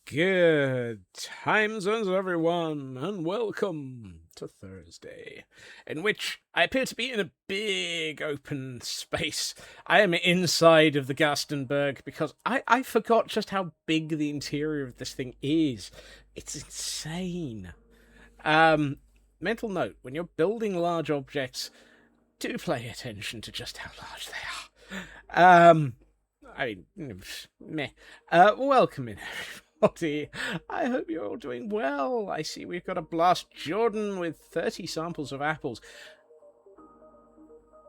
Good time zones, everyone, and welcome to Thursday, in which I appear to be in a big open space. I am inside of the Ghastenberg because I forgot just how big the interior of this thing is. It's insane. Mental note, when you're building large objects, do pay attention to just how large they are. I mean, meh. Welcome in, everybody. I hope you're all doing well. I see we've got a Blast Jordan with 30 samples of apples.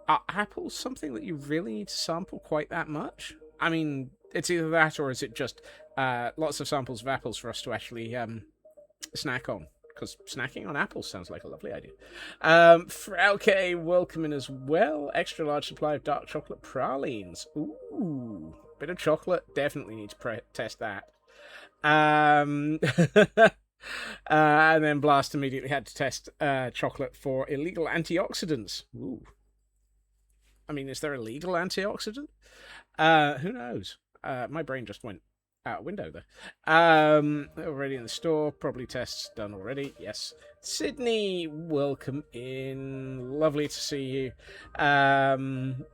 Are apples something that you really need to sample quite that much? I mean, it's either that or is it just lots of samples of apples for us to actually snack on? Because snacking on apples sounds like a lovely idea. Frauke, welcome in as well. Extra large supply of dark chocolate pralines. Ooh, bit of chocolate. Definitely need to test that. And then Blast immediately had to test chocolate for illegal antioxidants. Ooh. I mean, is there a legal antioxidant? Who knows? My brain just went out window there. Already in the store. Probably tests done already. Yes. Sydney, welcome in. Lovely to see you. And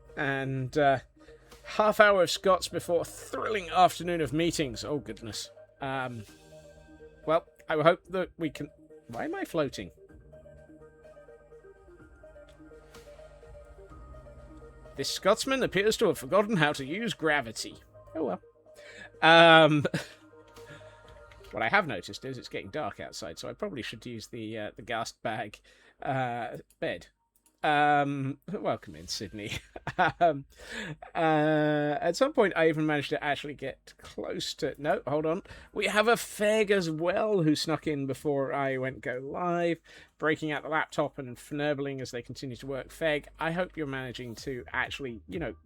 half hour of Scots before thrilling afternoon of meetings. Oh, goodness. Well, I hope that we can... Why am I floating? This Scotsman appears to have forgotten how to use gravity. Oh, well. What I have noticed is it's getting dark outside, so I probably should use the Ghastenberg bed. Welcome in, Sydney. At some point, I even managed to actually get close to... No, hold on. We have a Feg as well who snuck in before I went go live, breaking out the laptop and fnurbling as they continue to work. Feg, I hope you're managing to actually,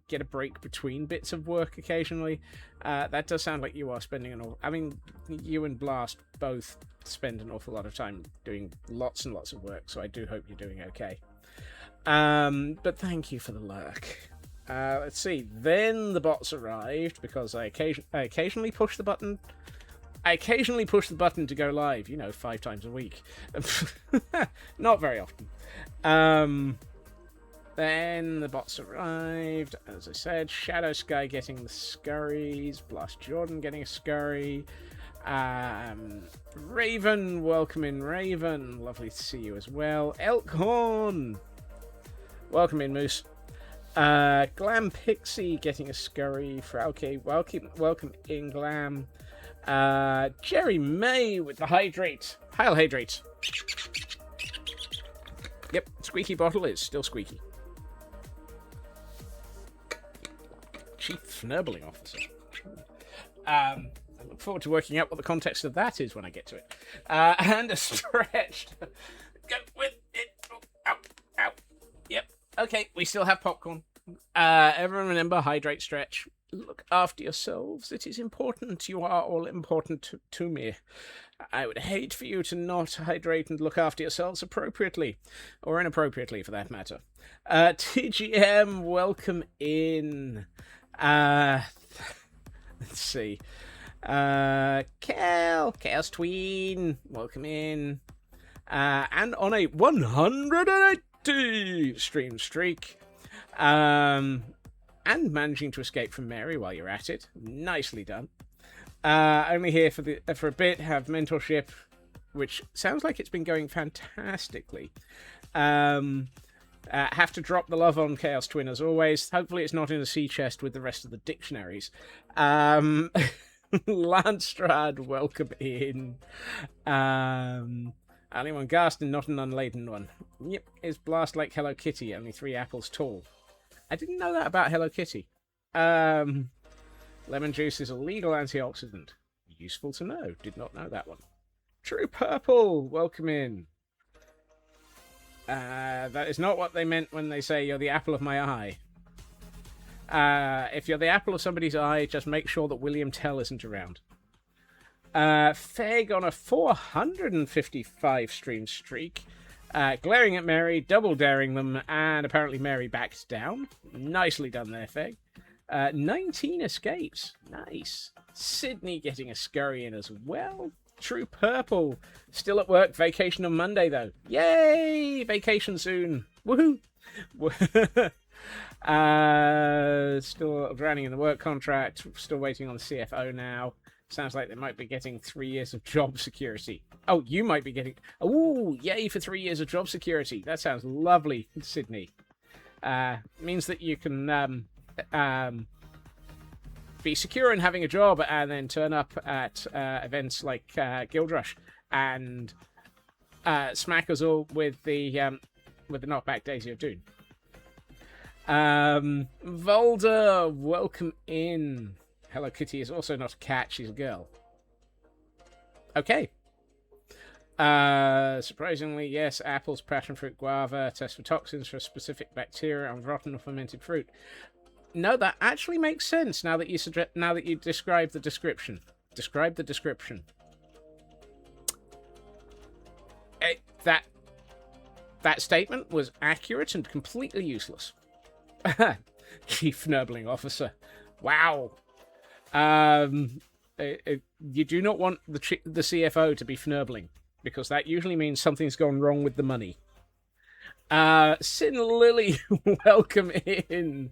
get a break between bits of work occasionally. That does sound like you are spending I mean, you and Blast both spend an awful lot of time doing lots and lots of work, so I do hope you're doing okay. But thank you for the lurk. Let's see. Then the bots arrived because I occasionally push the button. I occasionally push the button to go live, 5 times a week. Not very often. Then the bots arrived. As I said, Shadow Sky getting the scurries. Blast Jordan getting a scurry. Raven, welcome in, Raven. Lovely to see you as well. Elkhorn. Welcome in, Moose. Glam Pixie getting a scurry. Frauke, welcome in, Glam. Jerry May with the hydrate. Heil hydrate. Yep, squeaky bottle is still squeaky. Chief Fnurbling Officer. I look forward to working out what the context of that is when I get to it. And a stretched. Go with it. Ow, ow. Yep. Okay, we still have popcorn. Everyone remember, hydrate, stretch. Look after yourselves. It is important. You are all important to me. I would hate for you to not hydrate and look after yourselves appropriately. Or inappropriately, for that matter. TGM, welcome in. Let's see. Chaos Tween, welcome in. And on a 180 stream streak. And managing to escape from Mary while you're at it. Nicely done. Only here for a bit, have mentorship, which sounds like it's been going fantastically. Have to drop the love on Chaos Twin as always. Hopefully it's not in a sea chest with the rest of the dictionaries. Landstrad, welcome in. Only one Garsten, not an unladen one. Yep, is Blast like Hello Kitty, only 3 apples tall. I didn't know that about Hello Kitty. Lemon juice is a legal antioxidant. Useful to know. Did not know that one. True Purple, welcome in. That is not what they meant when they say you're the apple of my eye. If you're the apple of somebody's eye, just make sure that William Tell isn't around. Feg on a 455 stream streak. Glaring at Mary, double daring them, and apparently Mary backed down. Nicely done there, Feg. 19 escapes. Nice. Sydney getting a scurry in as well. True Purple. Still at work. Vacation on Monday, though. Yay! Vacation soon. Woohoo! Still drowning in the work contract. Still waiting on the CFO now. Sounds like they might be getting 3 years of job security. Oh, you might be getting... Oh, yay for 3 years of job security. That sounds lovely, Sydney. Means that you can be secure in having a job and then turn up at events like Guild Rush and smack us all with the knockback Daisy of Dune. Volder, welcome in. Hello Kitty is also not a cat, she's a girl. Okay. Surprisingly, yes, apples, passion fruit, guava, test for toxins for specific bacteria on rotten or fermented fruit. No, that actually makes sense now that you describe the description. Describe the description. That statement was accurate and completely useless. Chief Nurbling Officer. Wow. You do not want the CFO to be fnurbling, because that usually means something's gone wrong with the money. Sin Lily, welcome in.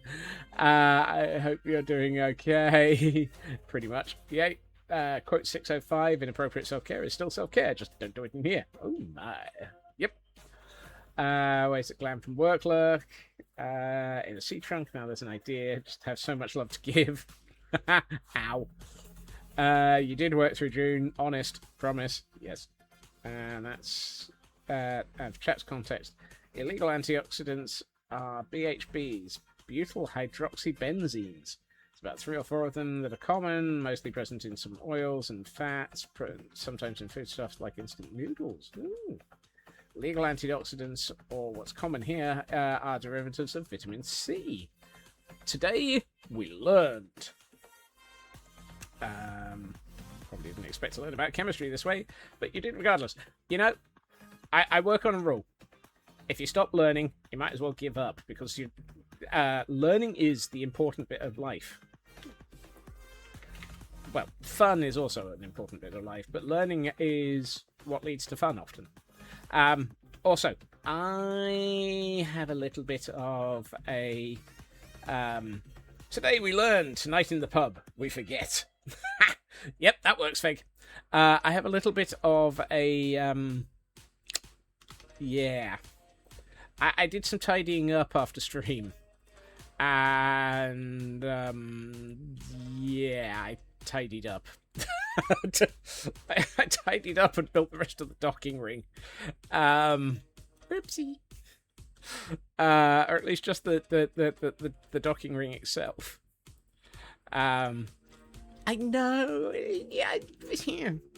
I hope you're doing okay. Pretty much. Yay. Quote 605, inappropriate self-care is still self-care, just don't do it in here. Oh my. Yep. Ways that glam from work lurk. In a sea trunk, now there's an idea. Just have so much love to give. Ow. You did work through June. Honest. Promise. Yes. And that's chat's context. Illegal antioxidants are BHBs, butyl hydroxybenzenes. It's about 3 or 4 of them that are common, mostly present in some oils and fats, sometimes in foodstuffs like instant noodles. Ooh. Legal antioxidants, or what's common here, are derivatives of vitamin C. Today, we learned. Probably didn't expect to learn about chemistry this way, but you did regardless. You know, I work on a rule. If you stop learning, you might as well give up, because learning is the important bit of life. Well, fun is also an important bit of life, but learning is what leads to fun often. Also, I have a little bit of a... today we learn, tonight in the pub, we forget. Yep, that works, Fig. I have a little bit of a... yeah... I did some tidying up after stream, and yeah, I tidied up. I tidied up and built the rest of the docking ring. Oopsie. Or at least just the docking ring itself. I know. Yeah.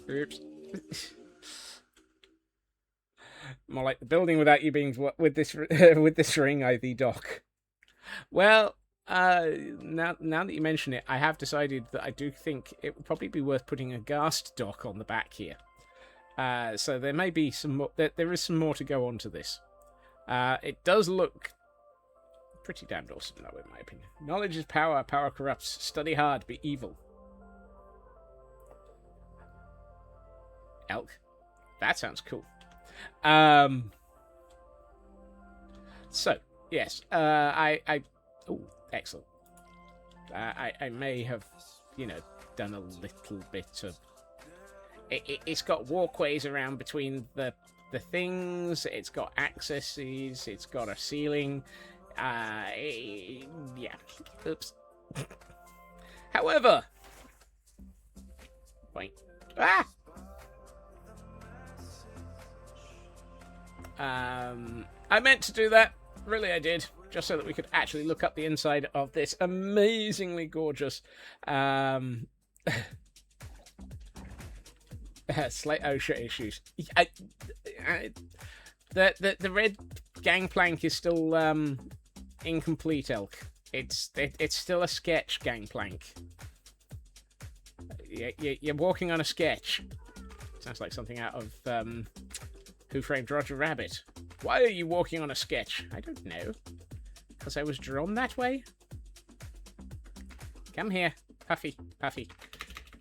Oops. More like the building without you being with this ring, I thee dock. Well, now that you mention it, I have decided that I do think it would probably be worth putting a ghast dock on the back here. So there may be some more. There is some more to go on to this. It does look pretty damned awesome, though, in my opinion. Knowledge is power. Power corrupts. Study hard. Be evil. Elk. That sounds cool. So yes, oh, excellent. I may have, done a little bit of. It's got walkways around between the things. It's got accesses. It's got a ceiling. Yeah. Oops. However, wait. I meant to do that. Really, I did. Just so that we could actually look up the inside of this amazingly gorgeous slight OSHA issues. The red gangplank is still incomplete, Elk. It's still a sketch gangplank. You're walking on a sketch. Sounds like something out of Who Framed Roger Rabbit. Why are you walking on a sketch? I don't know. Because I was drawn that way? Come here. Puffy. Puffy.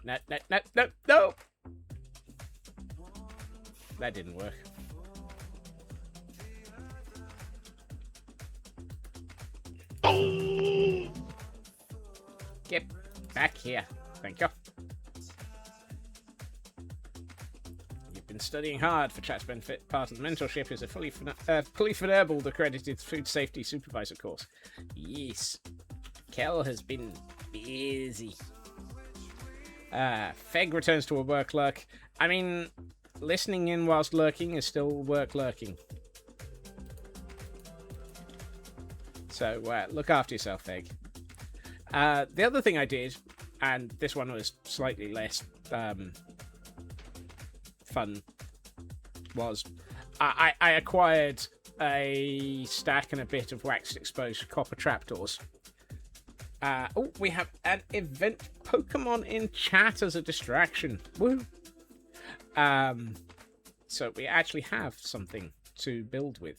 No, no, no, no, no! That didn't work. Get back here. Thank you. You've been studying hard for chat's benefit. Part of the mentorship is a fully finabled accredited food safety supervisor course. Yes. Kel has been busy. Feg returns to a work lurk. I mean, listening in whilst lurking is still work lurking. So, look after yourself, Feg. The other thing I did, and this one was slightly less fun, was I acquired a stack and a bit of waxed exposed copper trapdoors. Oh, we have an event Pokemon in chat as a distraction. Woo! So we actually have something to build with.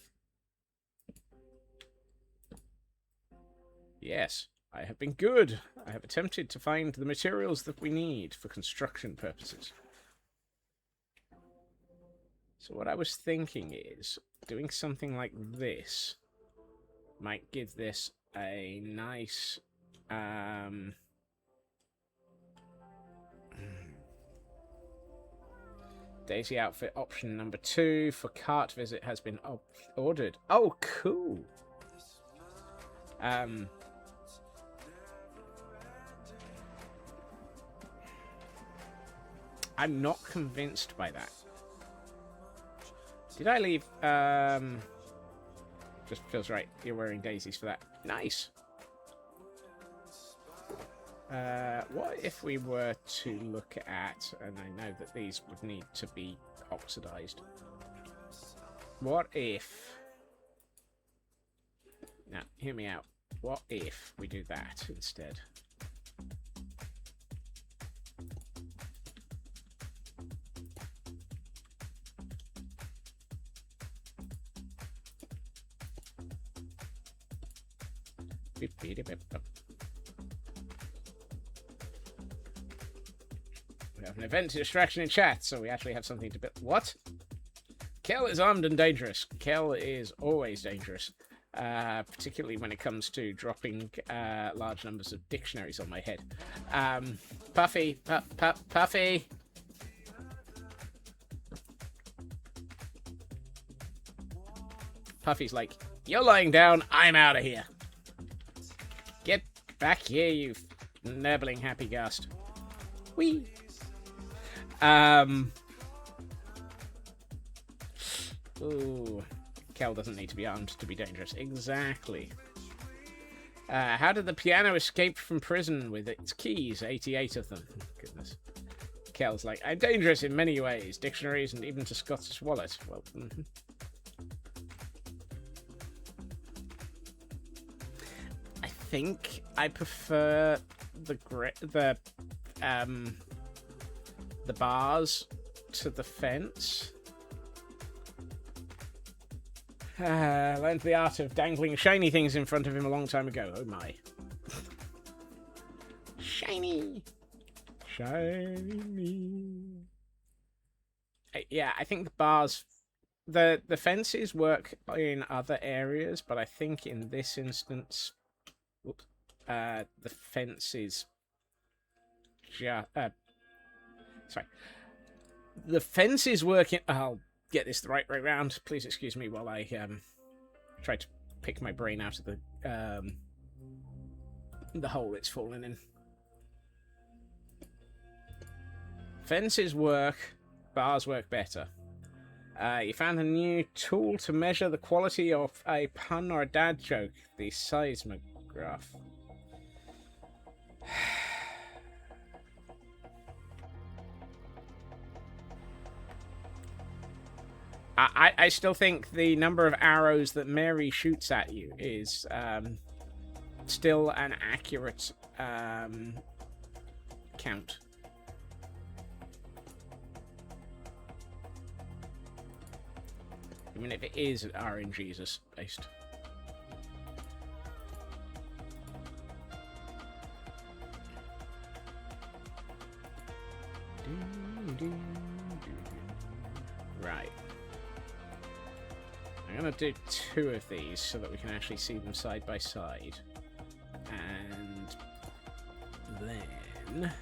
Yes, I have been good. I have attempted to find the materials that we need for construction purposes. So what I was thinking is doing something like this might give this a nice Daisy outfit option number 2 for cart visit has been ordered. Oh, cool. I'm not convinced by that. Did I leave? Just feels right. You're wearing daisies for that. Nice. What if we were to look at, and I know that these would need to be oxidized. What if... Now, hear me out. What if we do that instead? We have an event distraction in chat, so we actually have something to build. What? Kel is armed and dangerous. Kel is always dangerous, particularly when it comes to dropping large numbers of dictionaries on my head. Puffy, Puffy. Puffy's like, you're lying down, I'm out of here. Get back here, you nibbling happy gust. Whee! Ooh. Kel doesn't need to be armed to be dangerous. Exactly. How did the piano escape from prison with its keys? 88 of them. Goodness. Kel's like, I'm dangerous in many ways. Dictionaries and even to Scott's wallet. Well, I think I prefer the bars to the fence. Learned the art of dangling shiny things in front of him a long time ago. Oh my. Shiny. Shiny. Yeah, I think the bars... The fences work in other areas, but I think in this instance... Whoops, the fences... sorry. The fences work in... I'll get this the right way round. Please excuse me while I try to pick my brain out of the hole it's fallen in. Fences work, bars work better. You found a new tool to measure the quality of a pun or a dad joke, the seismograph. I still think the number of arrows that Mary shoots at you is still an accurate count. Even if it is RNGesus based. Right. I'm going to do 2 of these so that we can actually see them side by side. And then...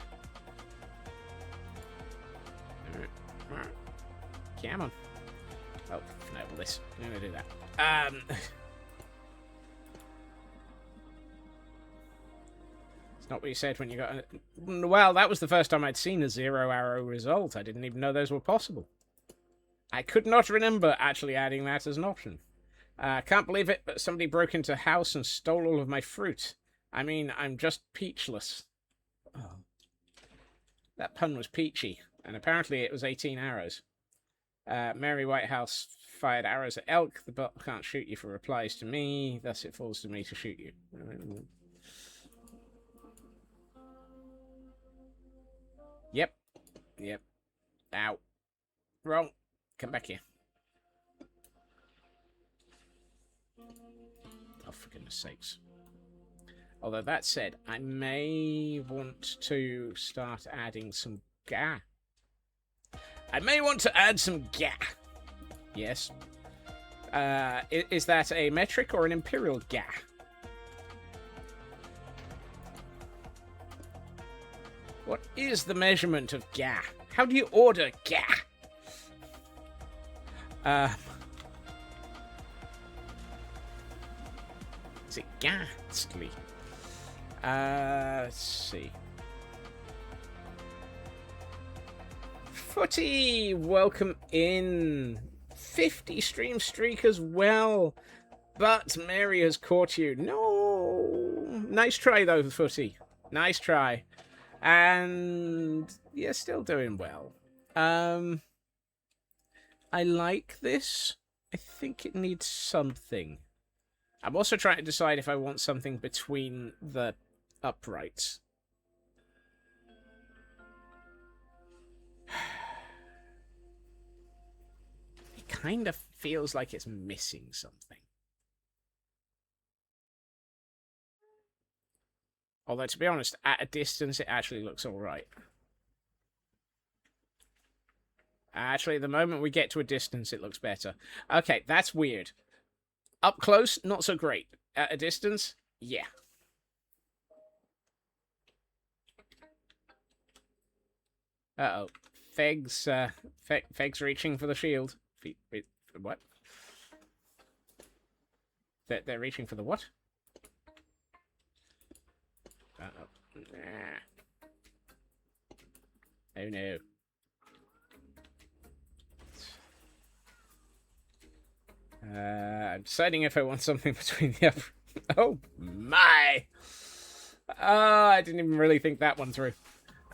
Come on. Oh, enable this. I'm going to do that. It's not what you said when you got... Well, that was the first time I'd seen a 0-arrow result. I didn't even know those were possible. I could not remember actually adding that as an option. Can't believe it, but somebody broke into a house and stole all of my fruit. I mean, I'm just peachless. Oh. That pun was peachy, and apparently it was 18 arrows. Mary Whitehouse fired arrows at elk. The bot can't shoot you for replies to me, thus it falls to me to shoot you. Yep. Ow. Wrong. Come back here. Oh, for goodness sakes. Although that said, I may want to start adding some ga. I may want to add some ga. Yes. Is that a metric or an imperial ga? What is the measurement of ga? How do you order ga? Is it ghastly? Let's see. Footy, welcome in. 50 stream streak as well. But Mary has caught you. No. Nice try though, Footy. Nice try. And you're still doing well. I like this. I think it needs something. I'm also trying to decide if I want something between the uprights. It kind of feels like it's missing something. Although, to be honest, at a distance, it actually looks alright. Actually, the moment we get to a distance, it looks better. Okay, that's weird. Up close, not so great. At a distance, yeah. Uh-oh. Feg's reaching for the shield. What? They're reaching for the what? Uh-oh. Nah. Oh, no. I'm deciding if I want something between the upper... Oh, my! I didn't even really think that one through.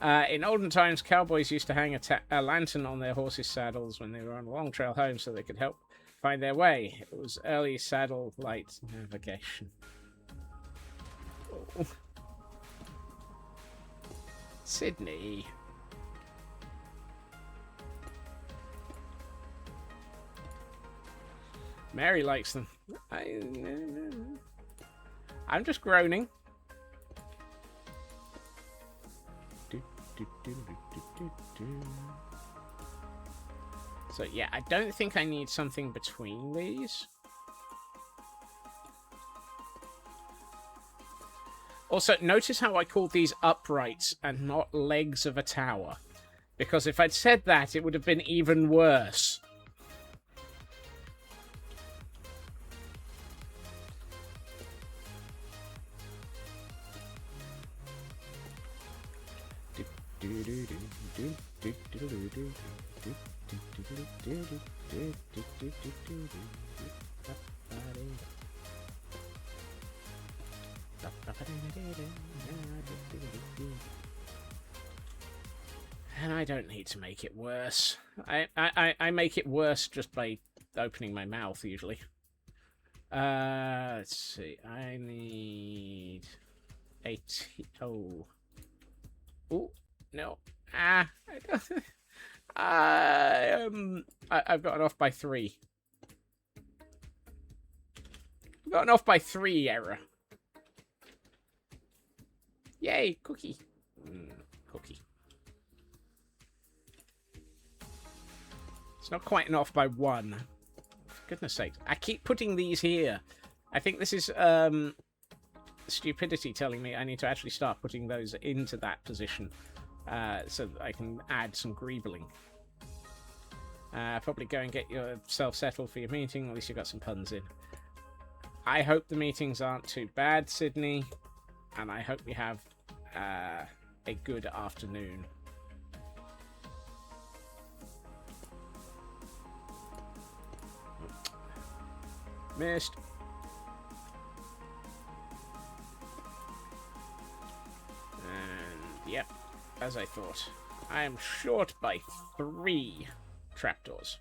In olden times, cowboys used to hang a lantern on their horses' saddles when they were on a long trail home so they could help find their way. It was early saddle light navigation. Oh. Sydney. Mary likes them. I'm just groaning. So yeah, I don't think I need something between these. Also, notice how I called these uprights and not legs of a tower. Because if I'd said that, it would have been even worse. And I don't need to make it worse. I make it worse just by opening my mouth, usually. Let's see. I need... Oh, no. I've gotten off by 3. I've gotten off by 3 error. Yay, cookie. Cookie. It's not quite off by 1. For goodness sake. I keep putting these here. I think this is stupidity telling me I need to actually start putting those into that position so that I can add some greebling. Probably go and get yourself settled for your meeting. At least you've got some puns in. I hope the meetings aren't too bad, Sydney. And I hope we have a good afternoon. Missed. And yep, as I thought. I am short by 3 trapdoors.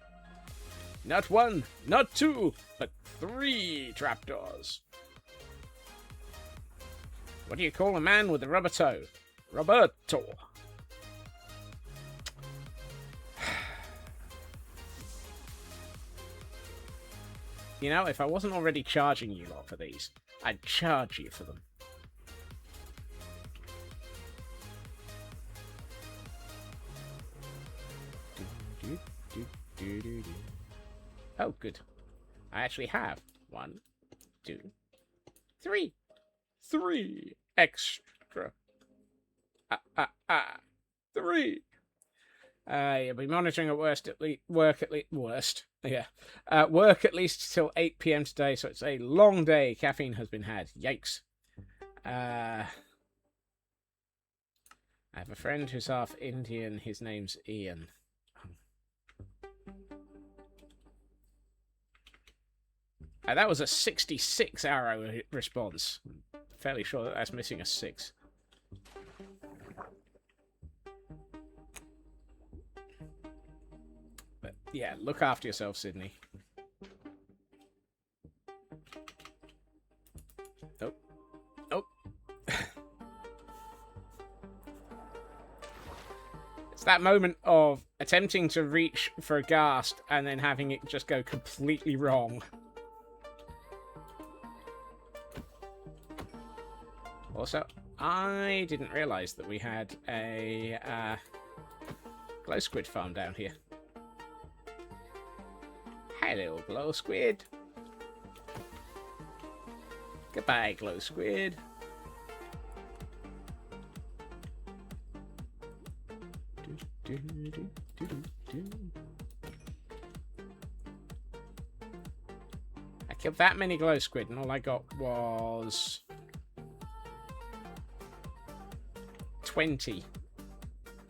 Not 1, not 2, but 3 trapdoors. What do you call a man with a rubber toe? Roberto. You know, if I wasn't already charging you lot for these, I'd charge you for them. Oh, good. I actually have 1, 2, 3. 3 extra. 3. You'll be monitoring at work at least till 8 p.m. today, so it's a long day. Caffeine has been had. Yikes. I have a friend who's half Indian. His name's Ian. That was a 66 arrow response. Fairly sure that that's missing a 6. But yeah, look after yourself, Sydney. Oh. Oh. It's that moment of attempting to reach for a ghast and then having it just go completely wrong. Also, I didn't realise that we had a glow squid farm down here. Hello, glow squid. Goodbye, glow squid. I killed that many glow squid, and all I got was 20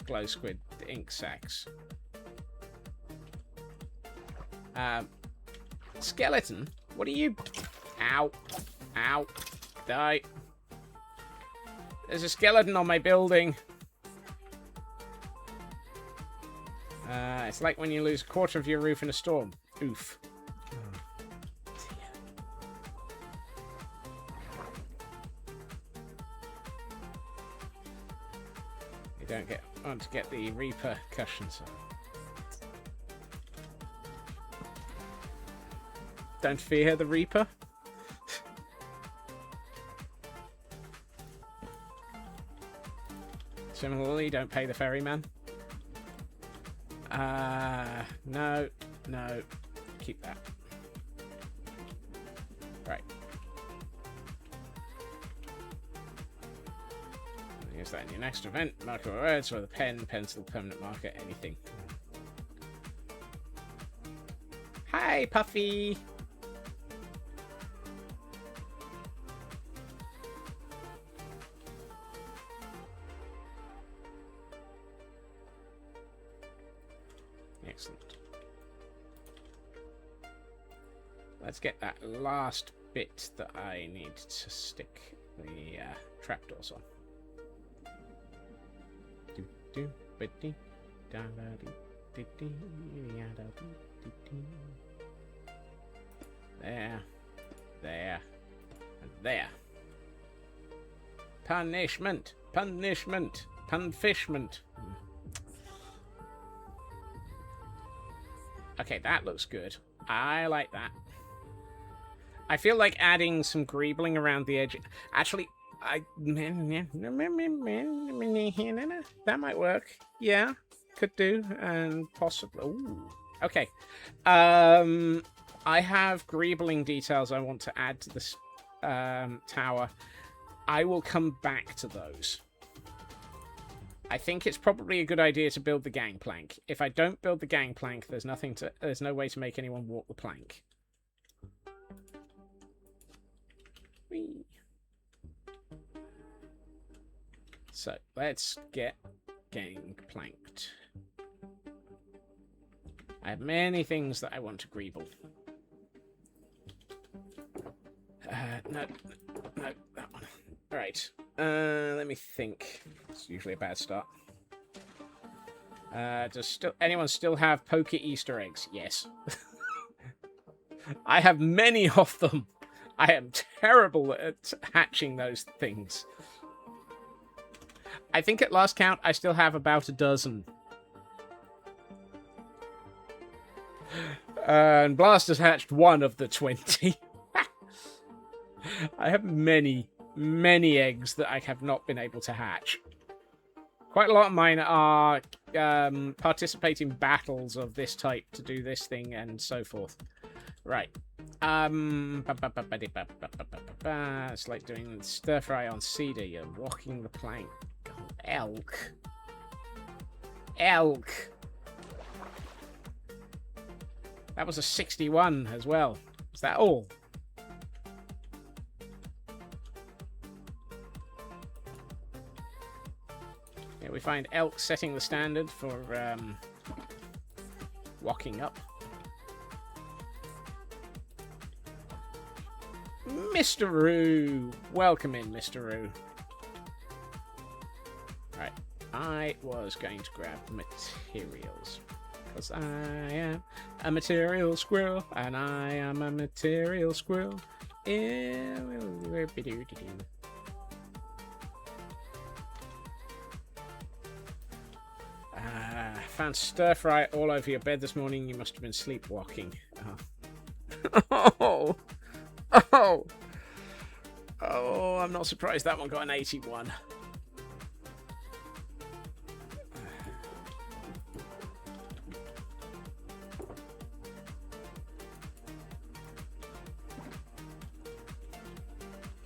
glow squid ink sacs. Skeleton? What are you? Ow. Ow. Die. There's a skeleton on my building. It's like when you lose a quarter of your roof in a storm. Oof. You don't want to get the repercussions. Don't fear the Reaper. Similarly, don't pay the ferryman. No, no. Keep that. Right. Use that in your next event. Mark your words with a pen, pencil, permanent marker, anything. Hi, Puffy! Excellent. Let's get that last bit that I need to stick the trapdoors on. There, there, and there. Punishment, punishment, punfishment. Okay, that looks good. I like that. I feel like adding some greebling around the edge. Actually, that might work. Yeah, could do, and possibly. Ooh, Okay. I have greebling details I want to add to this tower. I will come back to those. I think it's probably a good idea to build the gangplank. If I don't build the gangplank, there's no way to make anyone walk the plank. Whee. So let's get gangplanked. I have many things that I want to greeble. No, that one. Right. Let me think. It's usually a bad start. Does anyone still have poker Easter eggs? Yes. I have many of them. I am terrible at hatching those things. I think at last count, I still have about a dozen. And Blast has hatched one of the 20. I have many eggs that I have not been able to hatch. Quite a lot of mine are participating battles of this type to do this thing and so forth. Right. It's like doing stir fry on cedar. You're walking the plank. Oh, elk. That was a 61 as well. Is that all? Yeah, we find elk setting the standard for walking up. Mr. Roo! Welcome in, Mr. Roo. Right, I was going to grab materials. Because I am a material squirrel, and I am a material squirrel. Found stir fry all over your bed this morning. You must have been sleepwalking. Oh. Oh, I'm not surprised that one got an 81.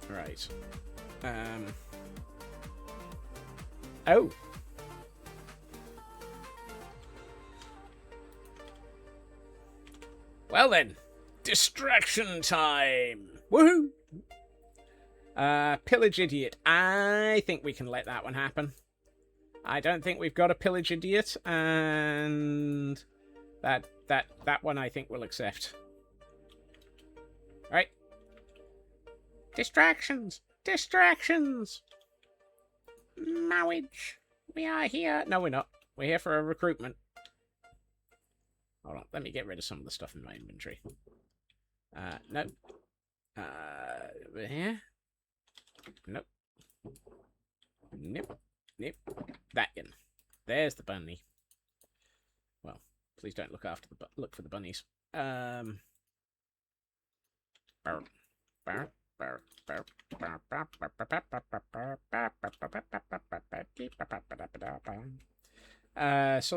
Right. Oh. Well then, distraction time. Woohoo! Pillage idiot. I think we can let that one happen. I don't think we've got a pillage idiot, and that one I think we'll accept. Right. Distractions! Marriage! We are here. No, we're not. We're here for a recruitment. Hold on. Let me get rid of some of the stuff in my inventory. Nope. Over here. Nope. Nope. That in. There's the bunny. Well, please don't look for the bunnies. Saw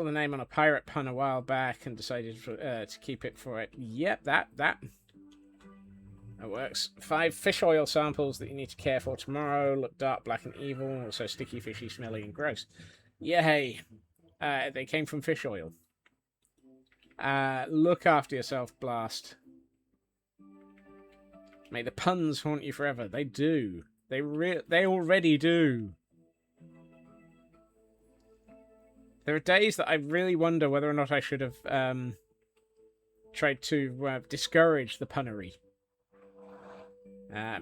the name on a pirate pun a while back and decided to keep it for it. Yep, that works. 5 fish oil samples that you need to care for tomorrow. Look dark, black, and evil. Also sticky, fishy, smelly, and gross. Yay! They came from fish oil. Look after yourself, Blast. May the puns haunt you forever. They do. They already do. There are days that I really wonder whether or not I should have tried to discourage the punnery.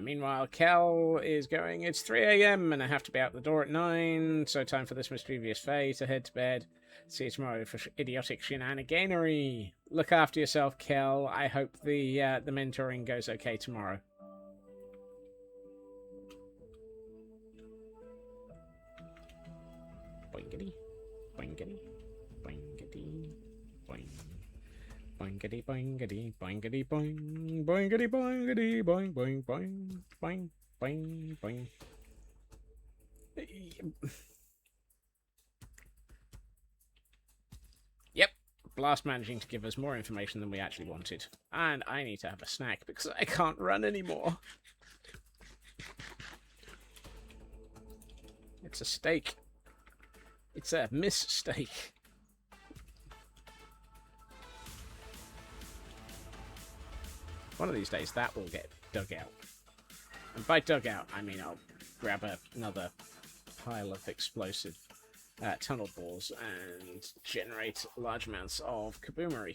Meanwhile, Kel is going, it's 3 AM and I have to be out the door at 9, so time for this mischievous Fae to head to bed. See you tomorrow for idiotic shenaniganery. Look after yourself, Kel. I hope the mentoring goes okay tomorrow. Boingity, boingity, boingity, boing. Boingity, boingity, boingity, boing, boingity, boingity, boing, boing, boing, boing, boing, boing. Yep. Blast managing to give us more information than we actually wanted. And I need to have a snack because I can't run anymore. It's a steak. It's a mistake. One of these days that will get dug out. And by dug out, I mean I'll grab another pile of explosive tunnel balls and generate large amounts of kaboomery.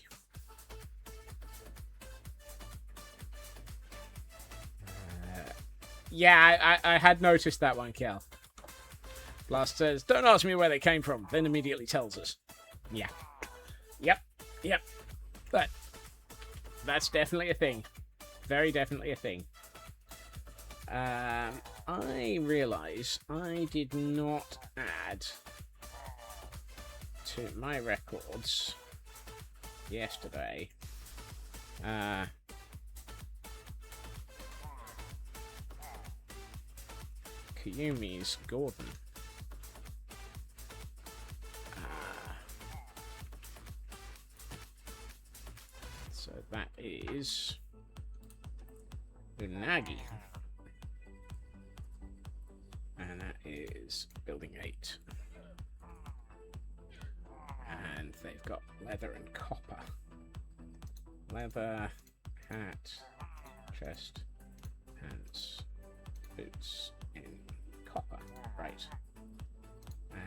Yeah, I had noticed that one, Kel. Blast says, don't ask me where they came from, then immediately tells us. Yeah. Yep. But that's definitely a thing. Very definitely a thing. I realise I did not add to my records yesterday Kayumi's Gordon. So that is Unagi. And that is Building 8. And they've got leather and copper. Leather, hat, chest, pants, boots in copper. Right.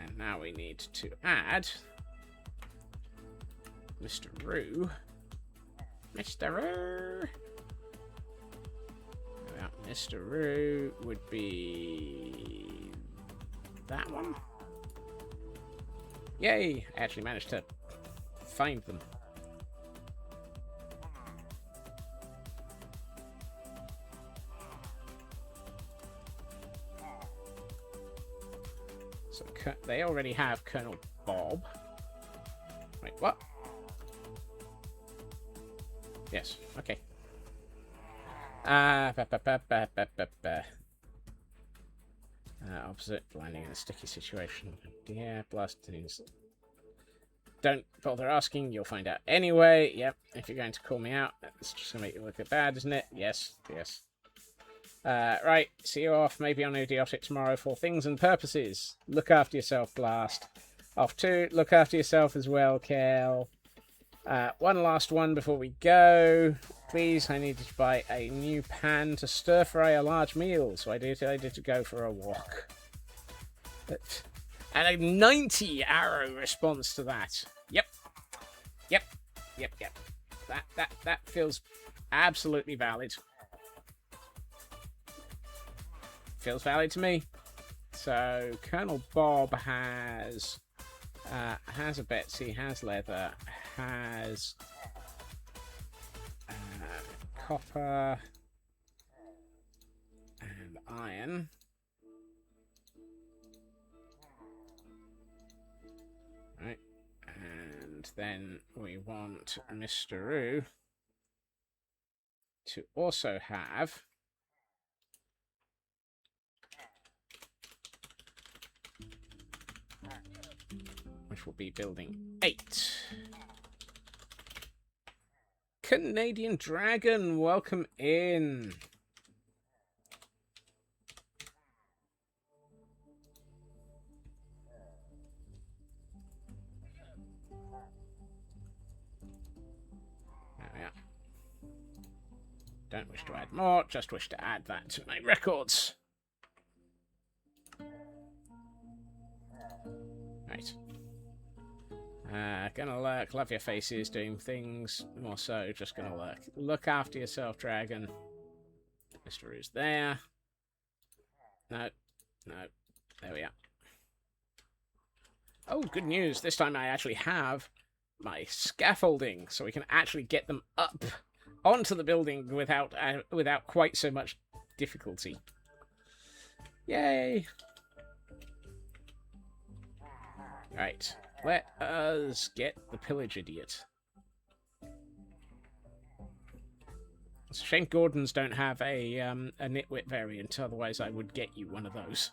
And now we need to add Mr. Roo. Mr. Roo! Mr. Roo would be that one. Yay! I actually managed to find them. So they already have Colonel Bob. Wait, what? Yes, okay. Opposite, landing in a sticky situation. Yeah, blastings. Don't bother asking, you'll find out anyway. Yep, if you're going to call me out, it's just going to make you look bad, isn't it? Yes. Right, see you off, maybe on Idiotic tomorrow for things and purposes. Look after yourself, Blast. Off to look after yourself as well, Kel. One last one before we go. Please, I needed to buy a new pan to stir-fry a large meal, so I did to go for a walk. And a 90 arrow response to that. Yep. That feels absolutely valid. Feels valid to me. So, Colonel Bob has a Betsy, has leather, has copper and iron. Right, and then we want Mr. Roo to also have which will be building 8. Canadian Dragon, welcome in. There we are. Don't wish to add more, just wish to add that to my records. Right. Gonna lurk, love your faces, doing things, more so, just gonna lurk. Look after yourself, Dragon. Mr. Roo's there. No, there we are. Oh, good news, this time I actually have my scaffolding, so we can actually get them up onto the building without quite so much difficulty. Yay! Right. Let us get the pillage idiot. It's a shame Gordons don't have a nitwit variant, otherwise I would get you one of those.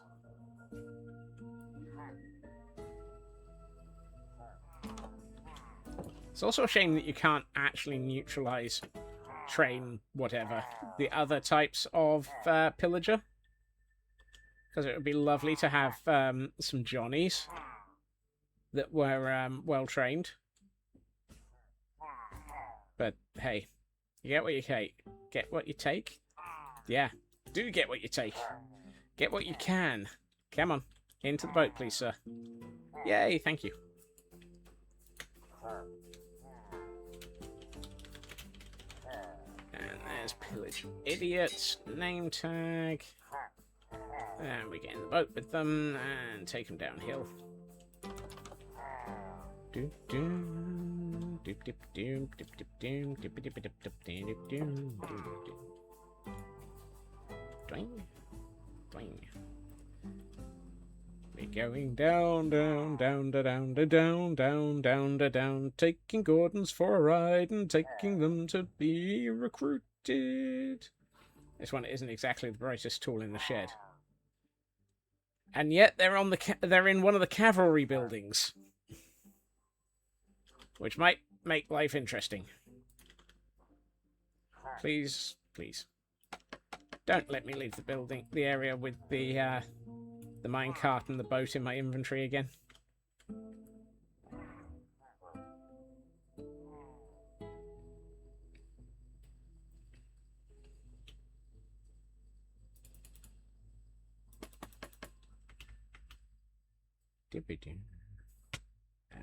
It's also a shame that you can't actually neutralize, train, whatever, the other types of pillager. Because it would be lovely to have some Johnnies that were well trained. But hey, you get what you take. Get what you take? Yeah, do get what you take. Get what you can. Come on, into the boat, please, sir. Yay, thank you. And there's Pillage Idiots, name tag. And we get in the boat with them and take them downhill. Doop doom, doop doop doom, doop doop doom, doop doop doop doop doop doom, doop. Doing, doing. We're going down, down, down, down, down, down, down, down, down, taking Gordons for a ride and taking them to be recruited. This one isn't exactly the brightest tool in the shed. And yet they're in one of the cavalry buildings, which might make life interesting. Please, please, don't let me leave the area with the minecart and the boat in my inventory again.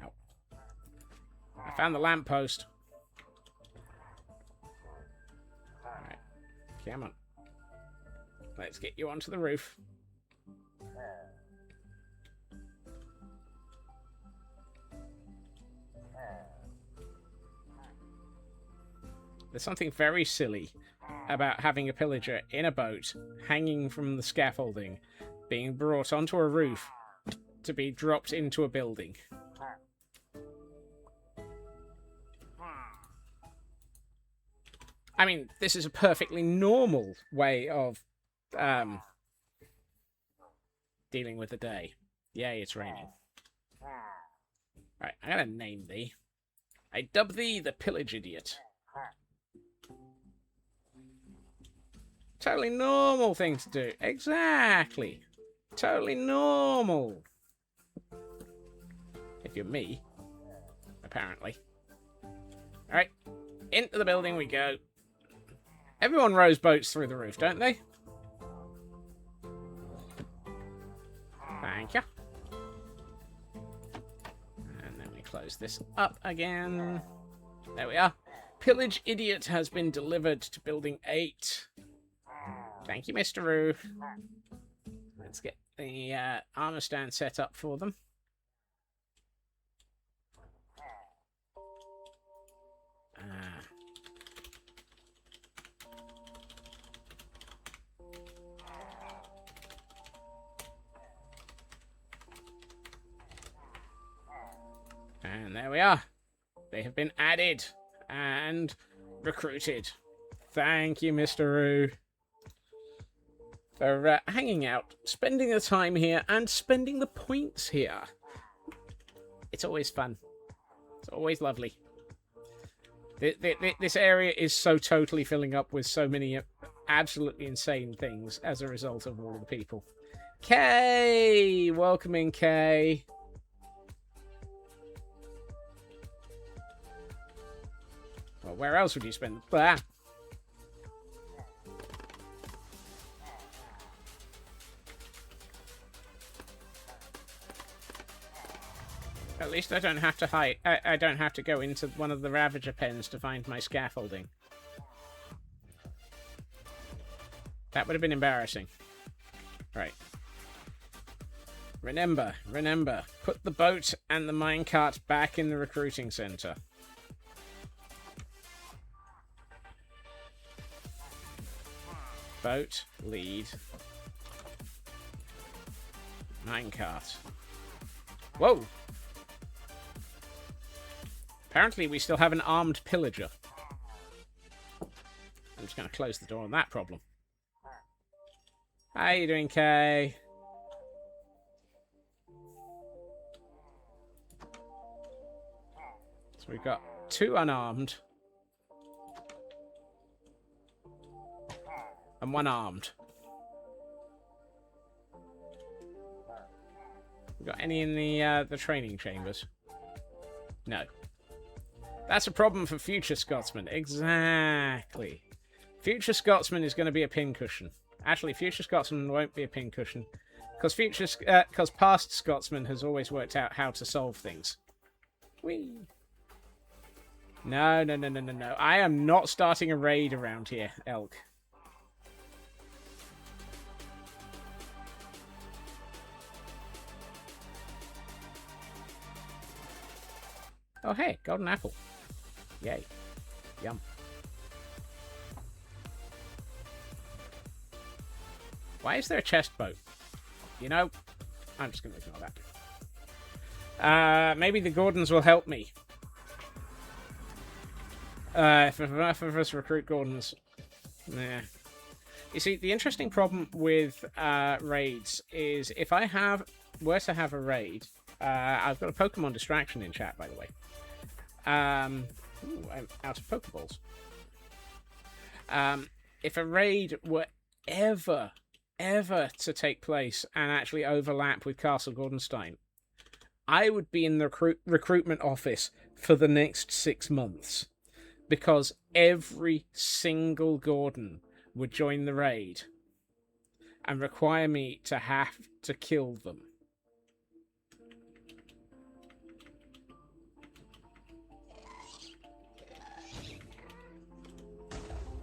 Ow. I found the lamppost. Alright. Come on. Let's get you onto the roof. There's something very silly about having a pillager in a boat, hanging from the scaffolding, being brought onto a roof to be dropped into a building. I mean, this is a perfectly normal way of dealing with the day. Yay, it's raining. Right, I'm gonna name thee. I dub thee the Pillage Idiot. Totally normal thing to do. Exactly. Totally normal. If you're me. Apparently. Alright. Into the building we go. Everyone rows boats through the roof, don't they? Thank you. And then we close this up again. There we are. Pillage Idiot has been delivered to Building 8. Thank you, Mr. Roo. Let's get the armor stand set up for them. And there we are. They have been added and recruited. Thank you, Mr. Roo, for hanging out, spending the time here, and spending the points here. It's always fun. It's always lovely. This area is so totally filling up with so many absolutely insane things as a result of all of the people. Kay! Welcome in, Kay. Well, where else would you spend... Blah. At least I don't have to hide. I don't have to go into one of the Ravager pens to find my scaffolding. That would have been embarrassing. Right. Remember, put the boat and the minecart back in the recruiting center. Boat, lead. Minecart. Whoa! Apparently we still have an armed pillager. I'm just going to close the door on that problem. How you doing, Kay? So we've got 2 unarmed. And 1 armed. We got any in the training chambers? No. That's a problem for future Scotsman. Exactly. Future Scotsman is going to be a pincushion. Actually, future Scotsman won't be a pincushion. Because past Scotsman has always worked out how to solve things. Whee! No, no, no, no, no, no. I am not starting a raid around here, Elk. Oh, hey, golden apple. Yay. Yum. Why is there a chest boat? You know, I'm just going to ignore that. Maybe the Gordons will help me. If enough of us recruit Gordons. Nah. You see, the interesting problem with raids is if I were to have a raid, I've got a Pokemon distraction in chat, by the way. Ooh, I'm out of Pokeballs. If a raid were ever to take place and actually overlap with Castle Gordonstein, I would be in the recruitment office for the next 6 months, because every single Gordon would join the raid and require me to have to kill them.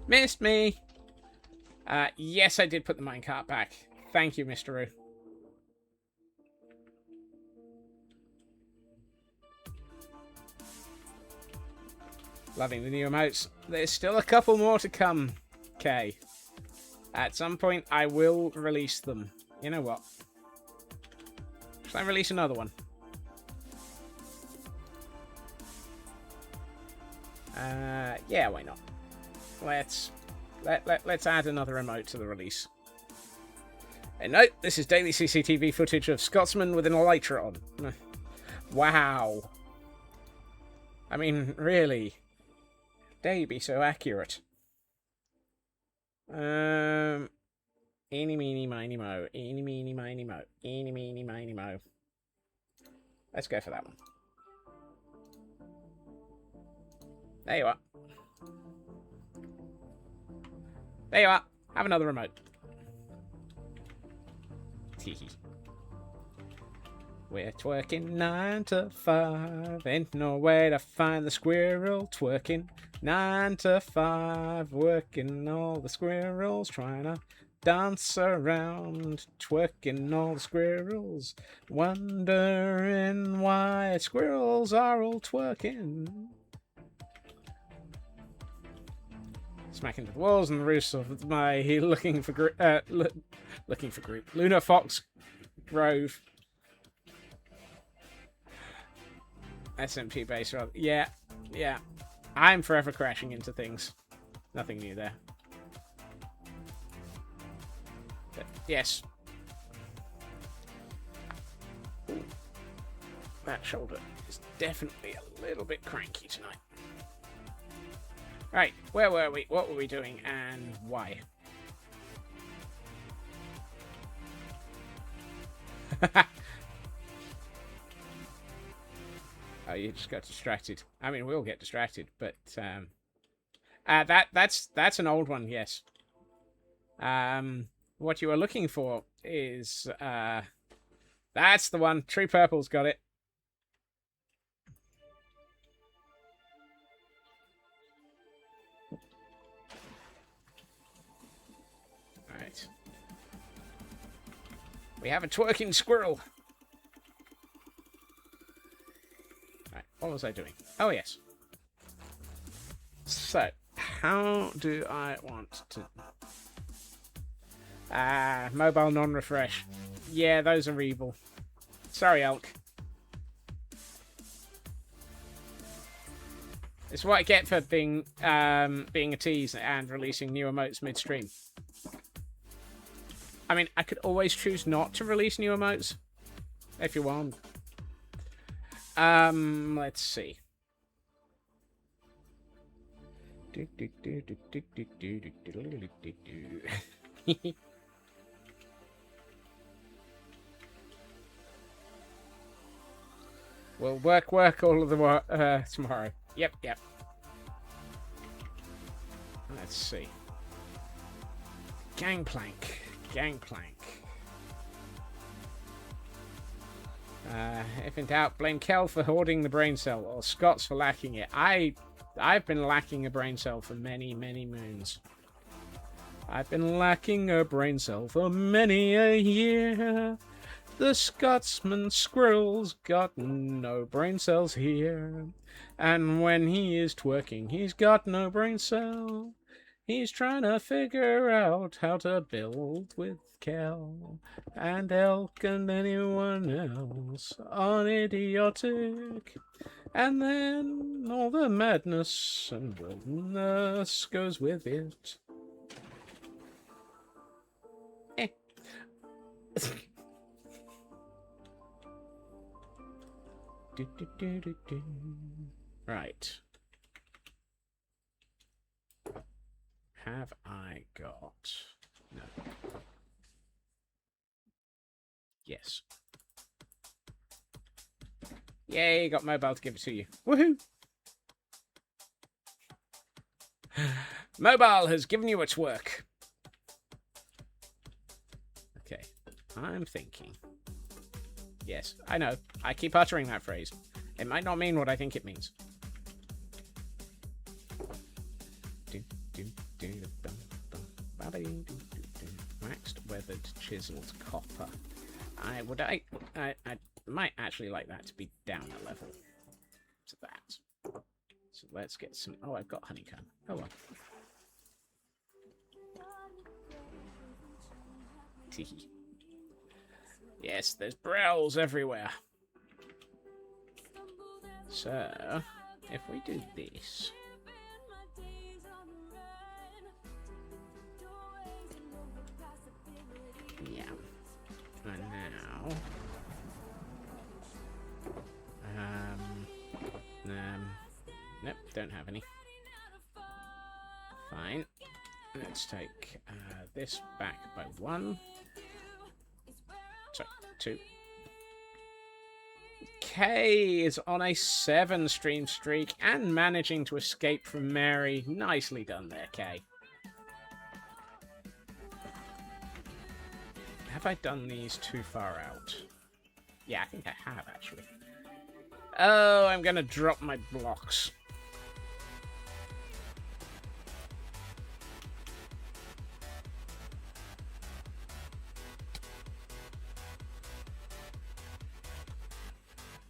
Missed me! Yes, I did put the minecart back. Thank you, Mr. Roo. Loving the new emotes. There's still a couple more to come, Kay. At some point, I will release them. You know what? Shall I release another one? Yeah, why not? Let's add another emote to the release. And note, this is daily CCTV footage of Scotsman with an elytra on. Wow. I mean, really. They be so accurate. Eeny, meeny, miny, mo. Eeny, meeny, miny, mo. Eeny, meeny, miny, mo. Let's go for that one. There you are. There you are. Have another remote. Teehee. We're twerking 9 to 5. Ain't no way to find the squirrel twerking. 9 to 5. Working all the squirrels. Trying to dance around. Twerking all the squirrels. Wondering why squirrels are all twerking. Smack into the walls and the roofs of my looking for group Luna Fox Grove SMP base. Yeah. I'm forever crashing into things. Nothing new there. But yes. Ooh. That shoulder is definitely a little bit cranky tonight. Right, where were we? What were we doing? And why? Oh, you just got distracted. I mean, we all get distracted, but that's an old one, yes. What you are looking for is that's the one. True Purple's got it. Right. We have a twerking squirrel. Right, what was I doing? Oh, yes. So, how do I want to... mobile non-refresh. Yeah, those are evil. Sorry, Elk. It's what I get for being a tease and releasing new emotes midstream. I mean, I could always choose not to release new emotes, if you want. Let's see. We'll work all of the tomorrow. Yep. Let's see. Gangplank. If in doubt, blame Kel for hoarding the brain cell, or Scott's for lacking it. I've been lacking a brain cell for many, many moons. I've been lacking a brain cell for many a year. The Scotsman Squirrel's got no brain cells here. And when he is twerking, he's got no brain cell. He's trying to figure out how to build with Kel and Elk and anyone else on Idiotic. And then all the madness and wildness goes with it. Right. Have I got... No. Yes. Yay, got mobile to give it to you. Woohoo! Mobile has given you its work. Okay, I'm thinking. Yes, I know. I keep uttering that phrase. It might not mean what I think it means. Waxed, weathered, chiseled copper. I might actually like that to be down a level to that. So let's get some... Oh, I've got honeycomb. Oh well. Teehee. Yes, there's browls everywhere. So, if we do this... Yeah. And now... Nope, don't have any. Fine. Let's take this back by 1. Sorry, 2. Kay is on a 7 stream streak and managing to escape from Mary. Nicely done there, Kay. Have I done these too far out? Yeah, I think I have, actually. Oh, I'm gonna drop my blocks.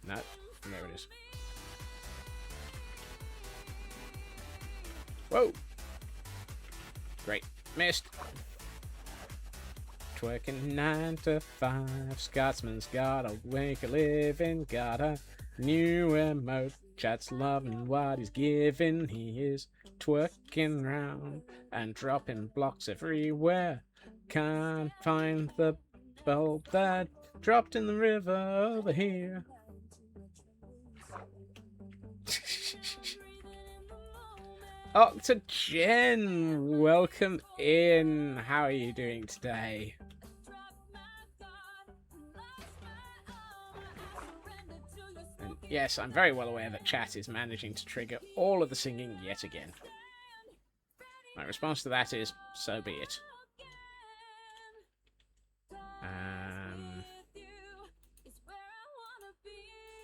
No, there it is. Whoa! Great. Missed. Twerking 9 to 5. Scotsman's gotta make a living. Got a new emote. Chat's loving what he's giving. He is twerking round and dropping blocks everywhere. Can't find the bulb that dropped in the river over here. Octogen, welcome in. How are you doing today? And yes, I'm very well aware that chat is managing to trigger all of the singing yet again. My response to that is, so be it.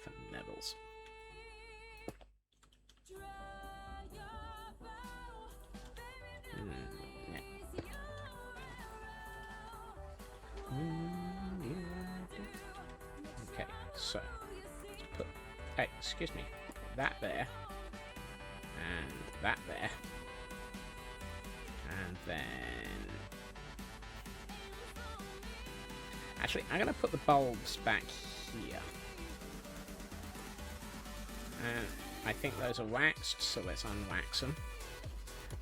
For Neville's. Okay, so let's put, hey, excuse me, put that there, and that there, and then actually I'm gonna put the bulbs back here, and I think those are waxed, so let's unwax them,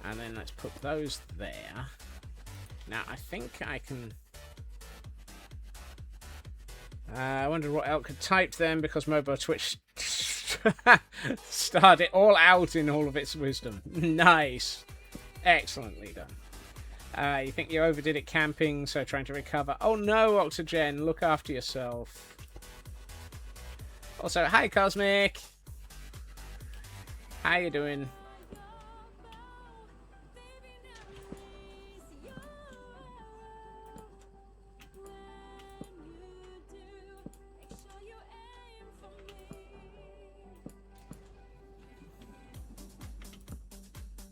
and then let's put those there. Now I think I can. I wondered what Elk had typed then because mobile Twitch Start it all out in all of its wisdom. Nice. Excellently done. You think you overdid it camping, so trying to recover. Oh no, Oxygen, look after yourself. Also, hi Cosmic. How you doing?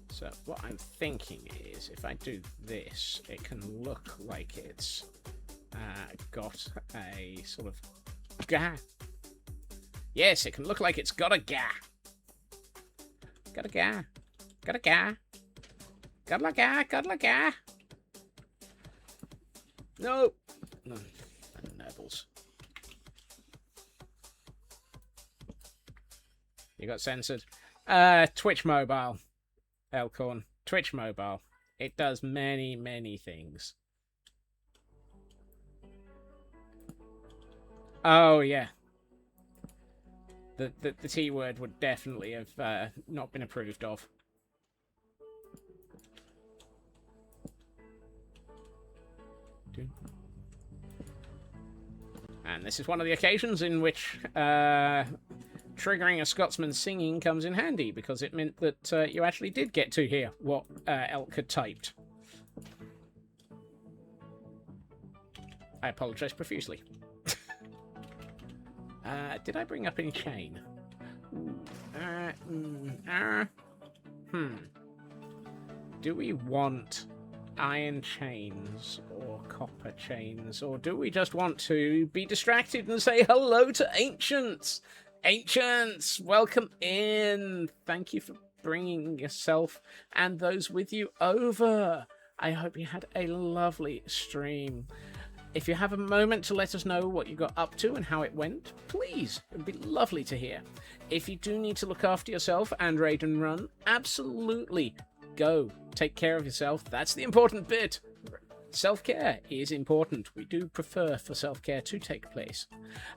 So what I'm thinking is, if I do this, it can look like it's got a sort of ga. Yes, it can look like it's got a ga. Got a ga. Got a ga. Got a ga. Got a ga. No. No. Nibbles. You got censored. Twitch Mobile. Elkhorn. Twitch Mobile. It does many, many things. Oh, yeah. The T word would definitely have not been approved of. And this is one of the occasions in which triggering a Scotsman singing comes in handy, because it meant that you actually did get to hear what Elk had typed. I apologise profusely. Did I bring up any chain? Do we want iron chains or copper chains, or do we just want to be distracted and say hello to Ancients? Ancients, welcome in. Thank you for bringing yourself and those with you over. I hope you had a lovely stream. If you have a moment to let us know what you got up to and how it went, please. It would be lovely to hear. If you do need to look after yourself and raid and run, absolutely go. Take care of yourself. That's the important bit. Self-care is important. We do prefer for self-care to take place.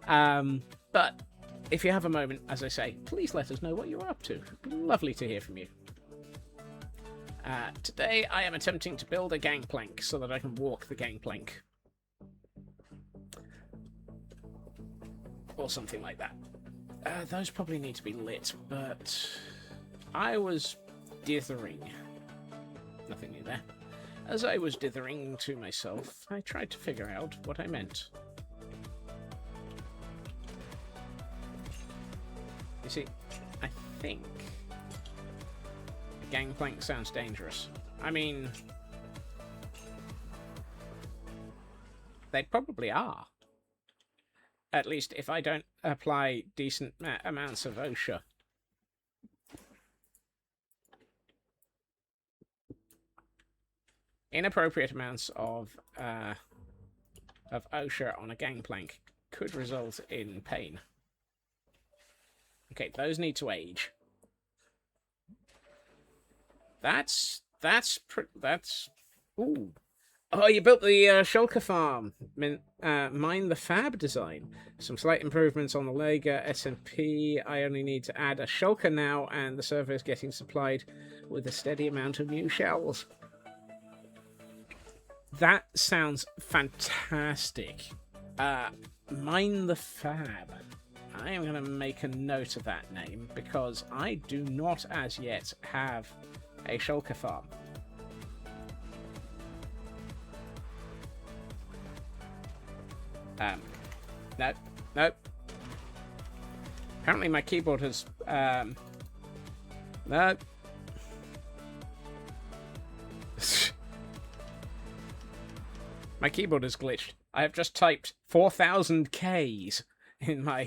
But if you have a moment, as I say, please let us know what you're up to. It'd be lovely to hear from you. Today I am attempting to build a gangplank so that I can walk the gangplank. Or something like that. Those probably need to be lit, but I was dithering. Nothing new there. As I was dithering to myself, I tried to figure out what I meant. You see, I think a gangplank sounds dangerous. I mean, they probably are. At least if I don't apply decent amounts of OSHA. Inappropriate amounts of OSHA on a gangplank could result in pain. Okay, those need to age. That's ooh. Oh, you built the shulker farm. Mine the fab design. Some slight improvements on the Lega SMP. I only need to add a shulker now, and the server is getting supplied with a steady amount of new shells. That sounds fantastic. Mine the fab. I am going to make a note of that name, because I do not as yet have a shulker farm. Nope, nope. Apparently my keyboard has, nope. My keyboard is glitched. I have just typed 4,000 Ks in my,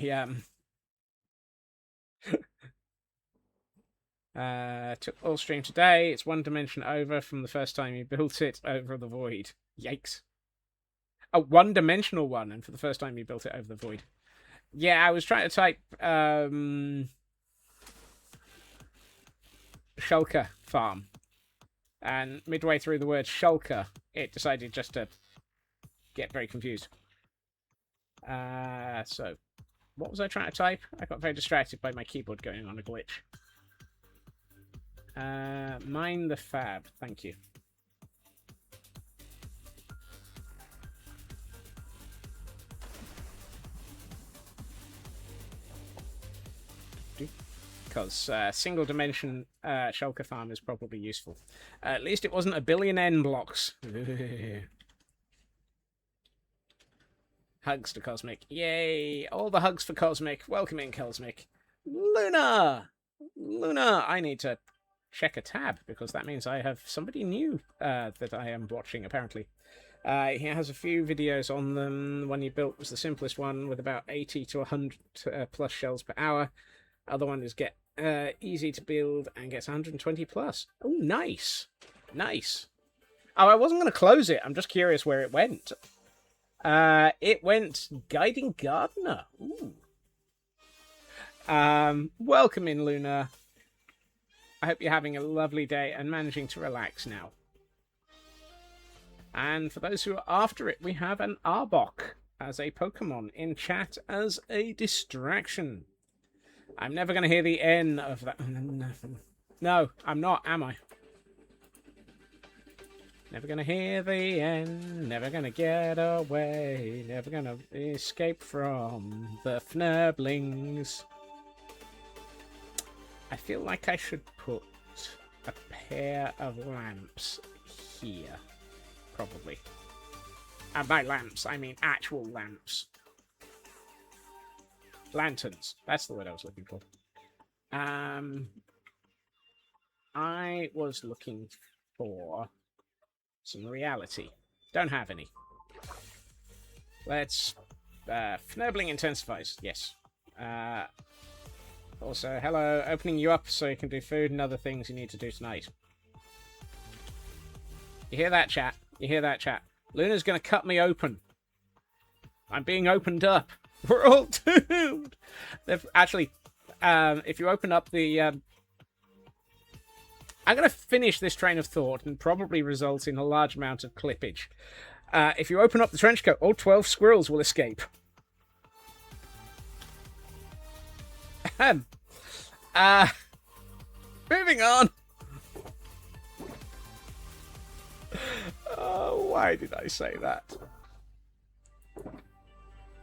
took all stream today. It's one dimension over from the first time you built it over the void. Yikes. A one-dimensional one, and for the first time you built it over the void. Yeah, I was trying to type shulker farm, and midway through the word shulker, it decided just to get very confused. So What was I trying to type? I got very distracted by my keyboard going on a glitch. Mine the fab. Thank you. Because single dimension shulker farm is probably useful. At least it wasn't a billion N blocks. Hugs to Cosmic. Yay! All the hugs for Cosmic. Welcome in, Cosmic. Luna! Luna! I need to check a tab, because that means I have somebody new that I am watching, apparently. He has a few videos on them. The one he built was the simplest one, with about 80 to 100 plus shells per hour. Other one is get easy to build and gets 120 plus. Oh, nice. Nice. Oh, I wasn't going to close it. I'm just curious where it went. It went Guiding Gardener. Ooh. Welcome in, Luna. I hope you're having a lovely day and managing to relax now. And for those who are after it, we have an Arbok as a Pokemon in chat as a distraction. I'm never going to hear the N of that. No, I'm not, am I? Never going to hear the N, never going to get away, never going to escape from the Fnurblings. I feel like I should put a pair of lamps here, probably. And by lamps, I mean actual lamps. Lanterns. That's the word I was looking for. I was looking for some reality. Don't have any. Let's... Fnurbling intensifies. Yes. Also, hello. Opening you up so you can do food and other things you need to do tonight. You hear that, chat? You hear that, chat? Luna's going to cut me open. I'm being opened up. We're all doomed. They've actually, if you open up the... I'm going to finish this train of thought and probably result in a large amount of clippage. If you open up the trench coat, all 12 squirrels will escape. Moving on. Oh, why did I say that?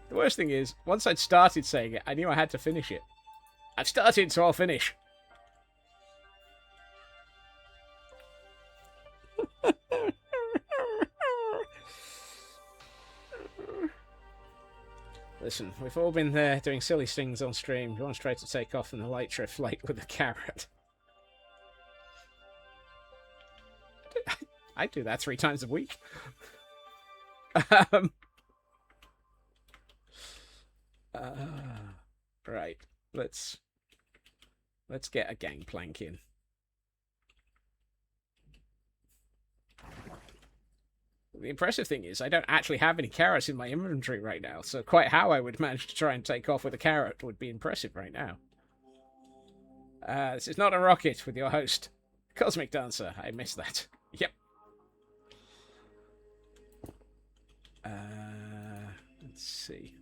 The worst thing is, once I'd started saying it, I knew I had to finish it. I've started, so I'll finish. Listen, we've all been there doing silly things on stream. You want to try to take off in the light drift flight with a carrot. I do that 3 times a week. Right, let's get a gangplank in. The impressive thing is I don't actually have any carrots in my inventory right now, so quite how I would manage to try and take off with a carrot would be impressive right now. This is not a rocket with your host, Cosmic Dancer. I missed that. Yep. Let's see.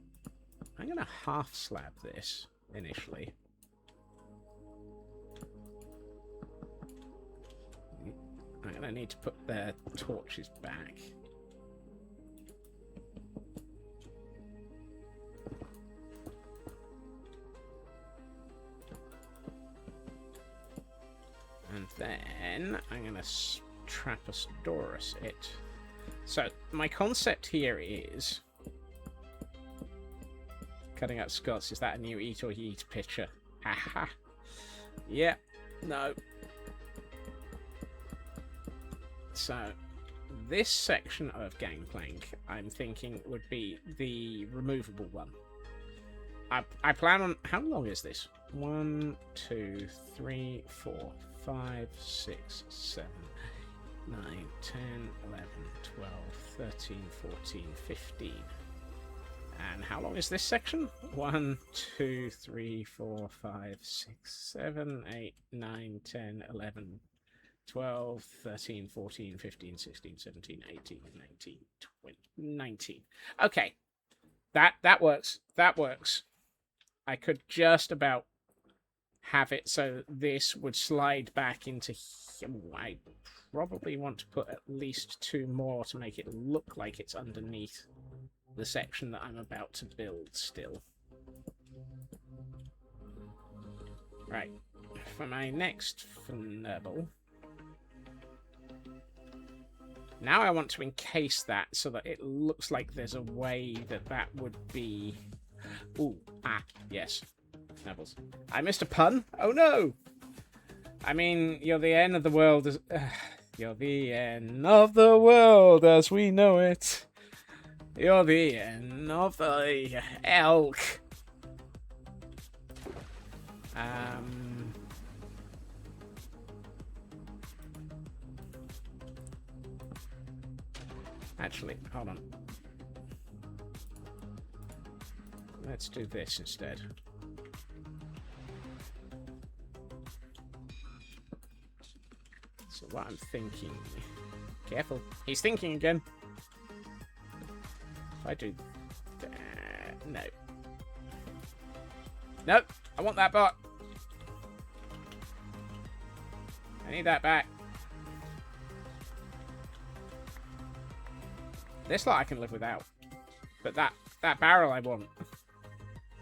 I'm going to half slab this initially. I'm going to need to put their torches back. And then I'm going to Traposaurus it. So my concept here is... Cutting up Scots, is that a new Eat or Yeet picture? Haha. Yeah, no. So, this section of Gangplank, I'm thinking, would be the removable one. I plan on... How long is this? 1, 2, 3, 4, 5, 6, 7, 9, 10, 11, 12, 13, 14, 15. And how long is this section? 1, 2, 3, 4, 5, 6, 7, 8, 9, 10, 11, 12, 13, 14, 15, 16, 17, 18, 19, 20, 19. Okay. That works. That works. I could just about have it so this would slide back into here. I probably want to put at least 2 more to make it look like it's underneath the section that I'm about to build still. Right, for my next Fnurble, now I want to encase that so that it looks like there's a way that that would be... Ooh, yes. Snubbles. I missed a pun? Oh no! I mean, you're the end of the world as... you're the end of the world as we know it. You're the end of the elk. Actually, hold on. Let's do this instead. So what I'm thinking... Careful. He's thinking again. If I do that... No. Nope. I want that bot. I need that back. This lot I can live without. But that barrel I want.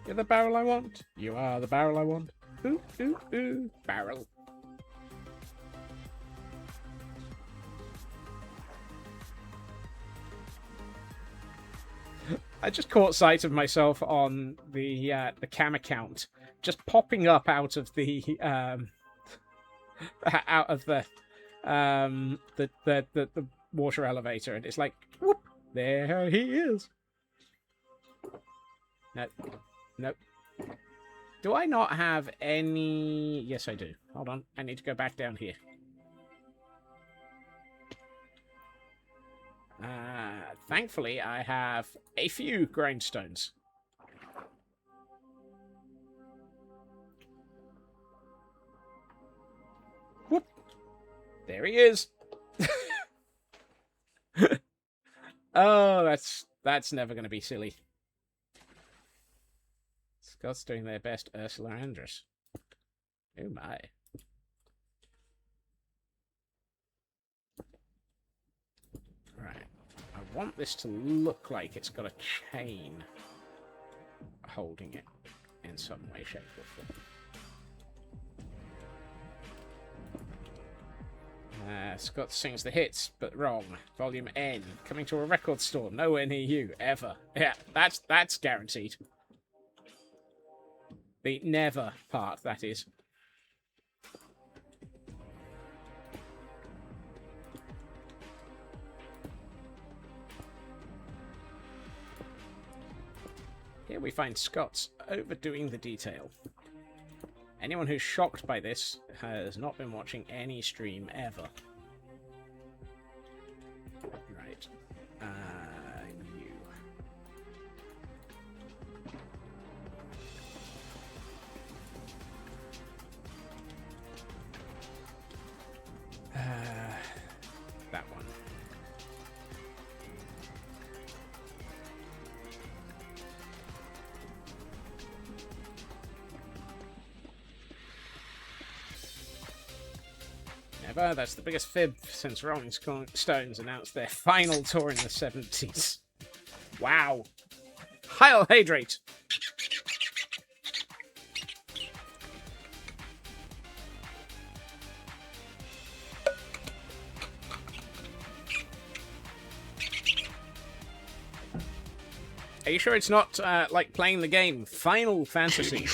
You're the barrel I want. You are the barrel I want. Ooh, ooh, ooh. Barrel. I just caught sight of myself on the cam account, just popping up out of the the water elevator, and it's like, whoop, there he is. Nope. Nope. Do I not have any... Yes, I do. Hold on. I need to go back down here. Thankfully, I have a few grindstones. Whoop. There he is. Oh, that's never going to be silly. Scott's doing their best Ursula Andress. Oh my. Right. I want this to look like it's got a chain holding it in some way, shape, or form. Scott sings the hits, but wrong. Volume N. Coming to a record store nowhere near you, ever. Yeah, that's guaranteed. The never part, that is. Here we find Scott's overdoing the detail. Anyone who's shocked by this has not been watching any stream ever. Right. You. That one. Never. That's the biggest fib since Rolling Stones announced their final tour in the 70s. Wow. Heil Hydrate! Are you sure it's not like playing the game Final Fantasy?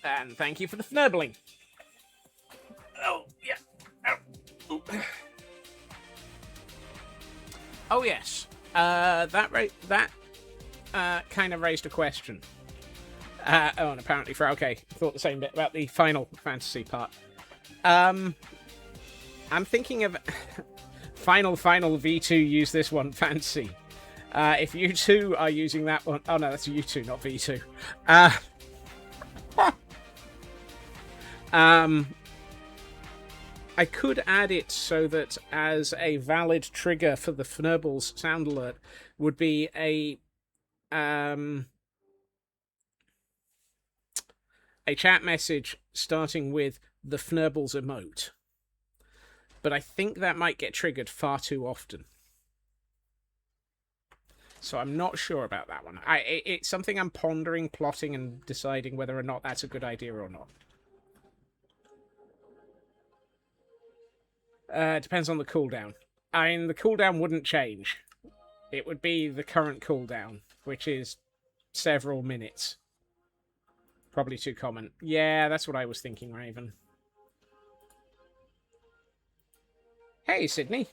And thank you for the fnurbling. Oh, yeah. Oh, oh yes. That kind of raised a question. And apparently Frauke thought the same bit about the Final Fantasy part. I'm thinking of Final V2 use this one fancy. If you two are using that one... Oh no, that's U2, not V2. I could add it so that as a valid trigger for the Fnurble's sound alert would be a a chat message starting with the Fnurbles emote. But I think that might get triggered far too often. So I'm not sure about that one. It's something I'm pondering, plotting, and deciding whether or not that's a good idea or not. Depends on the cooldown. I mean, the cooldown wouldn't change. It would be the current cooldown, which is several minutes. Probably too common. Yeah, that's what I was thinking, Raven. Hey, Sydney.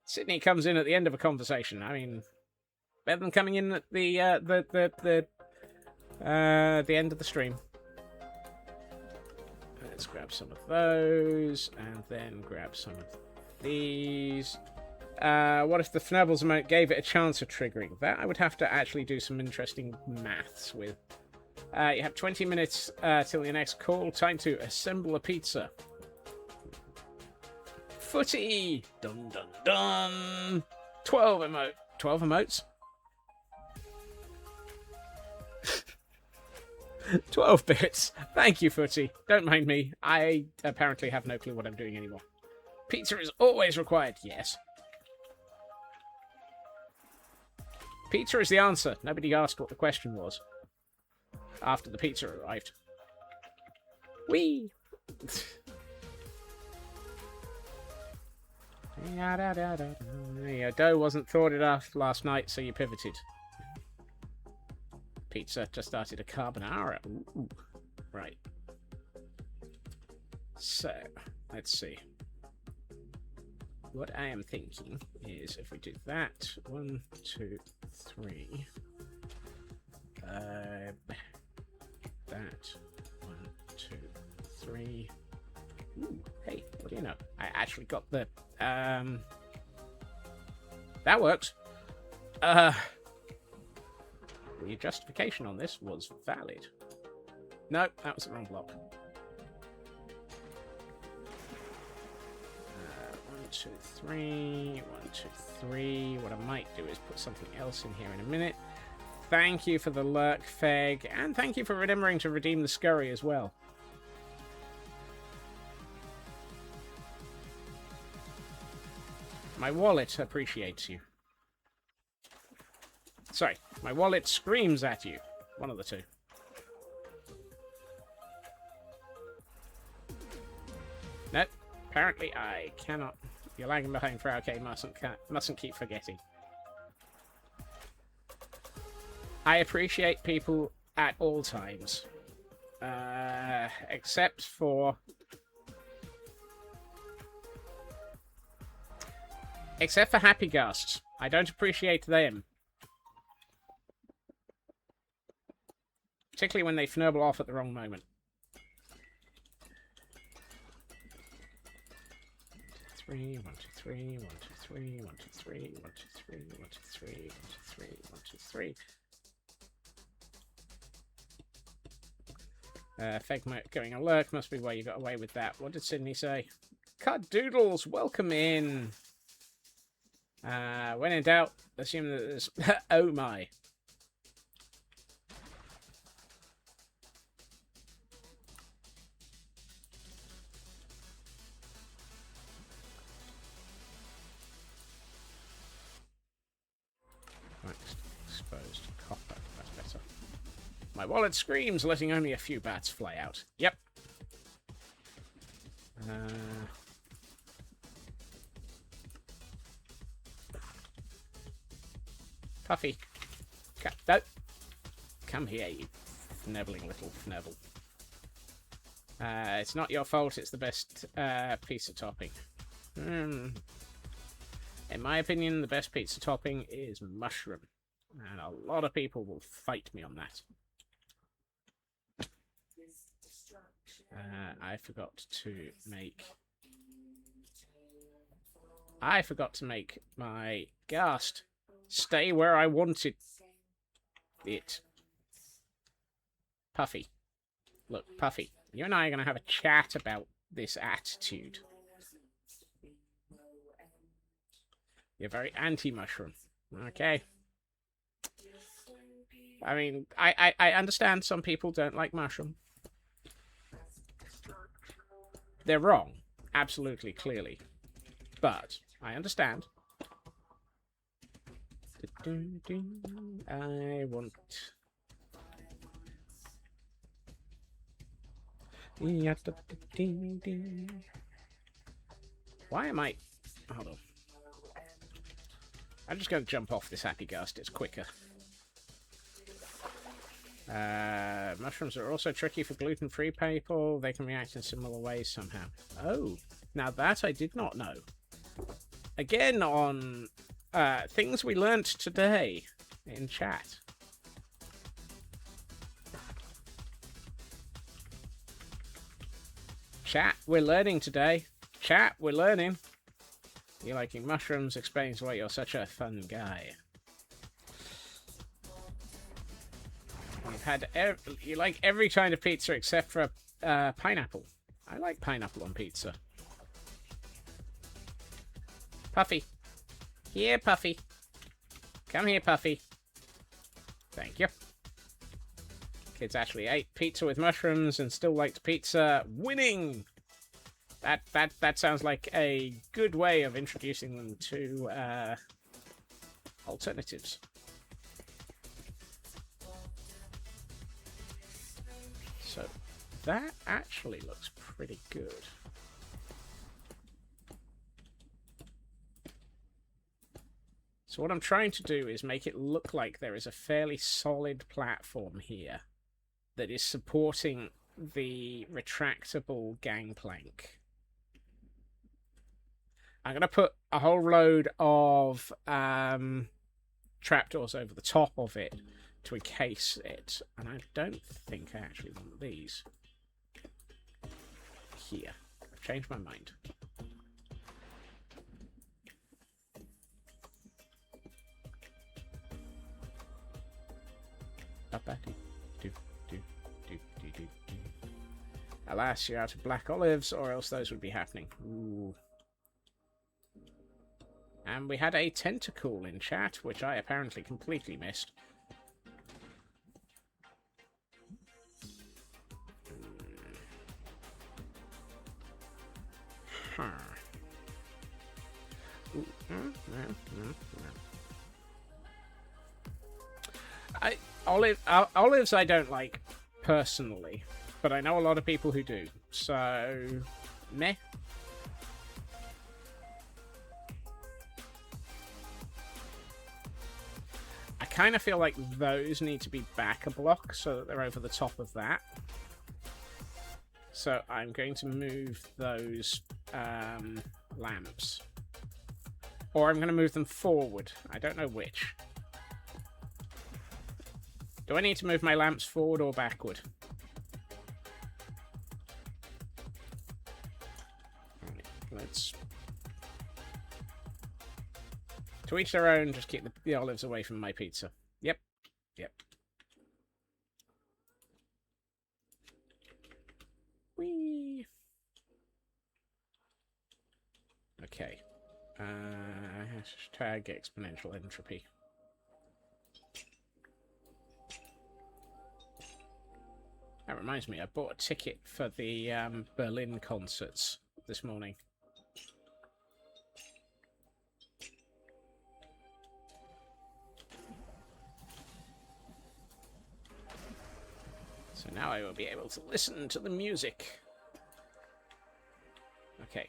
Sydney comes in at the end of a conversation. I mean, better than coming in at the end of the stream. Let's grab some of those, and then grab some of these. What if the Fnurbles emote gave it a chance of triggering? That I would have to actually do some interesting maths with. You have 20 minutes till your next call. Time to assemble a pizza. Footy! Dun dun dun! 12 emotes? 12 bits. Thank you, Footy. Don't mind me. I apparently have no clue what I'm doing anymore. Pizza is always required. Yes. Pizza is the answer. Nobody asked what the question was. After the pizza arrived. Whee! Your dough wasn't thawed enough last night, so you pivoted. Pizza just started a carbonara. Ooh. Right. So, let's see. What I am thinking is if we do that, 1, 2, 3. That 1, 2, 3. Ooh, hey, what do you know? I actually got the that works. The justification on this was valid. No, that was the wrong block. 1, 2, 3. 1, 2, 3. What I might do is put something else in here in a minute. Thank you for the lurk, Feg, and thank you for remembering to redeem the scurry as well. My wallet appreciates you. Sorry, my wallet screams at you. One of the two. Nope. Apparently I cannot. You're lagging behind for OK. Mustn't keep forgetting. I appreciate people at all times. Except for happy ghasts. I don't appreciate them. Particularly when they fnurble off at the wrong moment. 3, 1, 2, 3, 1, 2, 3, 1, 2, 3, 1, 2, 3, 1, 2, 3, 1, 2, 3, 1, 2, 3. Fegmo going a lurk must be why you got away with that. What did Sydney say? Cut Doodles, welcome in. When in doubt, assume that there's... oh my. Exposed copper. That's better. My wallet screams, letting only a few bats fly out. Yep. Puffy. No. Come here, you fnibbling little fnibble. It's not your fault, it's the best pizza topping. In my opinion, the best pizza topping is mushroom. And a lot of people will fight me on that. I forgot to make my ghast stay where I wanted it. Puffy. Look, Puffy, you and I are going to have a chat about this attitude. You're very anti-mushroom. Okay. I mean, I understand some people don't like mushroom. They're wrong. Absolutely, clearly. But I understand. I want... Why am I... Hold on. I'm just going to jump off this happy gust. It's quicker. Mushrooms are also tricky for gluten-free people. They can react in similar ways somehow. Oh, now that I did not know. Again on things we learnt today in chat. Chat, we're learning today. Chat, we're learning. You liking mushrooms explains why you're such a fun guy. You've had you like every kind of pizza except for pineapple. I like pineapple on pizza. Puffy. Here, Puffy. Come here, Puffy. Thank you. Kids actually ate pizza with mushrooms and still liked pizza. Winning! That sounds like a good way of introducing them to alternatives. So that actually looks pretty good. So what I'm trying to do is make it look like there is a fairly solid platform here that is supporting the retractable gangplank. I'm going to put a whole load of trapdoors over the top of it to encase it. And I don't think I actually want these here. I've changed my mind. Alas, you're out of black olives, or else those would be happening. Ooh. And we had a tentacle in chat, which I apparently completely missed. Huh. Ooh. Olives I don't like personally, but I know a lot of people who do. So, meh. I kind of feel like those need to be back a block so that they're over the top of that. So I'm going to move those lamps. Or I'm going to move them forward. I don't know which. Do I need to move my lamps forward or backward? Right, let's... To each their own, just keep the olives away from my pizza. Yep. Yep. Whee! Okay. Hashtag exponential entropy. That reminds me, I bought a ticket for the Berlin concerts this morning. So now I will be able to listen to the music. Okay.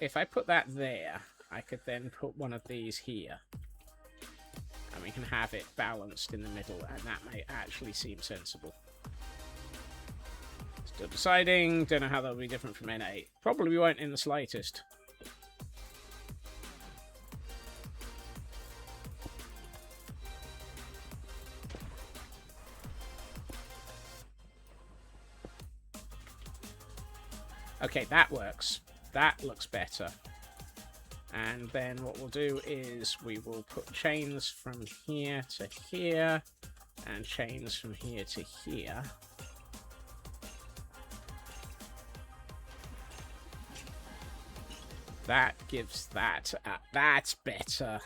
If I put that there, I could then put one of these here. And we can have it balanced in the middle, and that may actually seem sensible. Still deciding. Don't know how that'll be different from N8. Probably won't in the slightest. Okay, that works. That looks better. And then what we'll do is we will put chains from here to here, and chains from here to here. That gives that... that's better.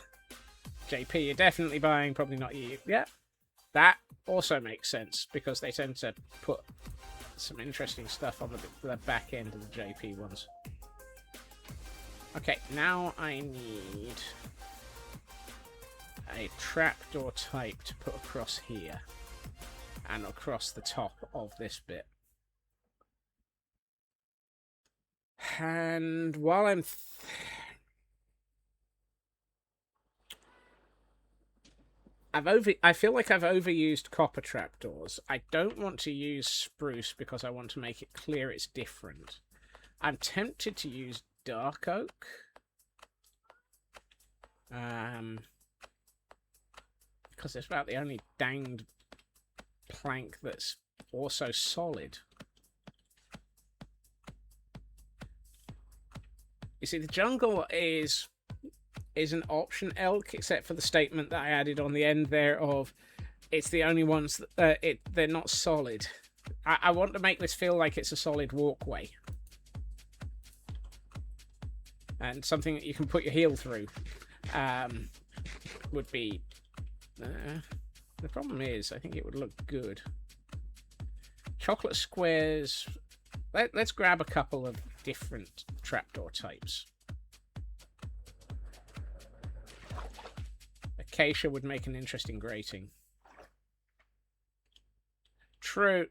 JP, you're definitely buying, probably not you. Yeah, that also makes sense, because they tend to put some interesting stuff on the back end of the JP ones. Okay, now I need a trapdoor type to put across here and across the top of this bit. And while I'm I feel like I've overused copper trapdoors. I don't want to use spruce because I want to make it clear it's different. I'm tempted to use dark oak. Because it's about the only danged plank that's also solid. You see, the jungle is an option elk, except for the statement that I added on the end there of it's the only ones that they're not solid. I want to make this feel like it's a solid walkway. And something that you can put your heel through would be... the problem is, I think it would look good. Chocolate squares... Let's grab a couple of different trapdoor types. Acacia would make an interesting grating. True.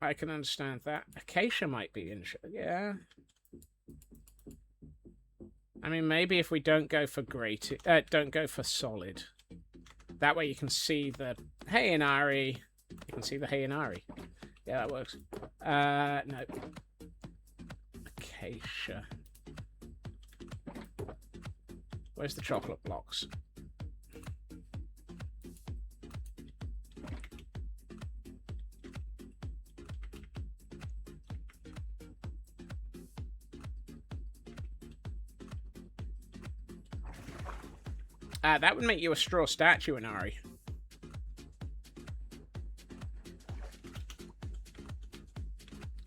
I can understand that. Acacia might be interesting. Yeah. I mean, maybe if we don't go for grating, don't go for solid. That way you can see the Hayanari. You can see the Hayanari. Yeah, that works. No. Acacia. Where's the chocolate blocks? That would make you a straw statue, Inari.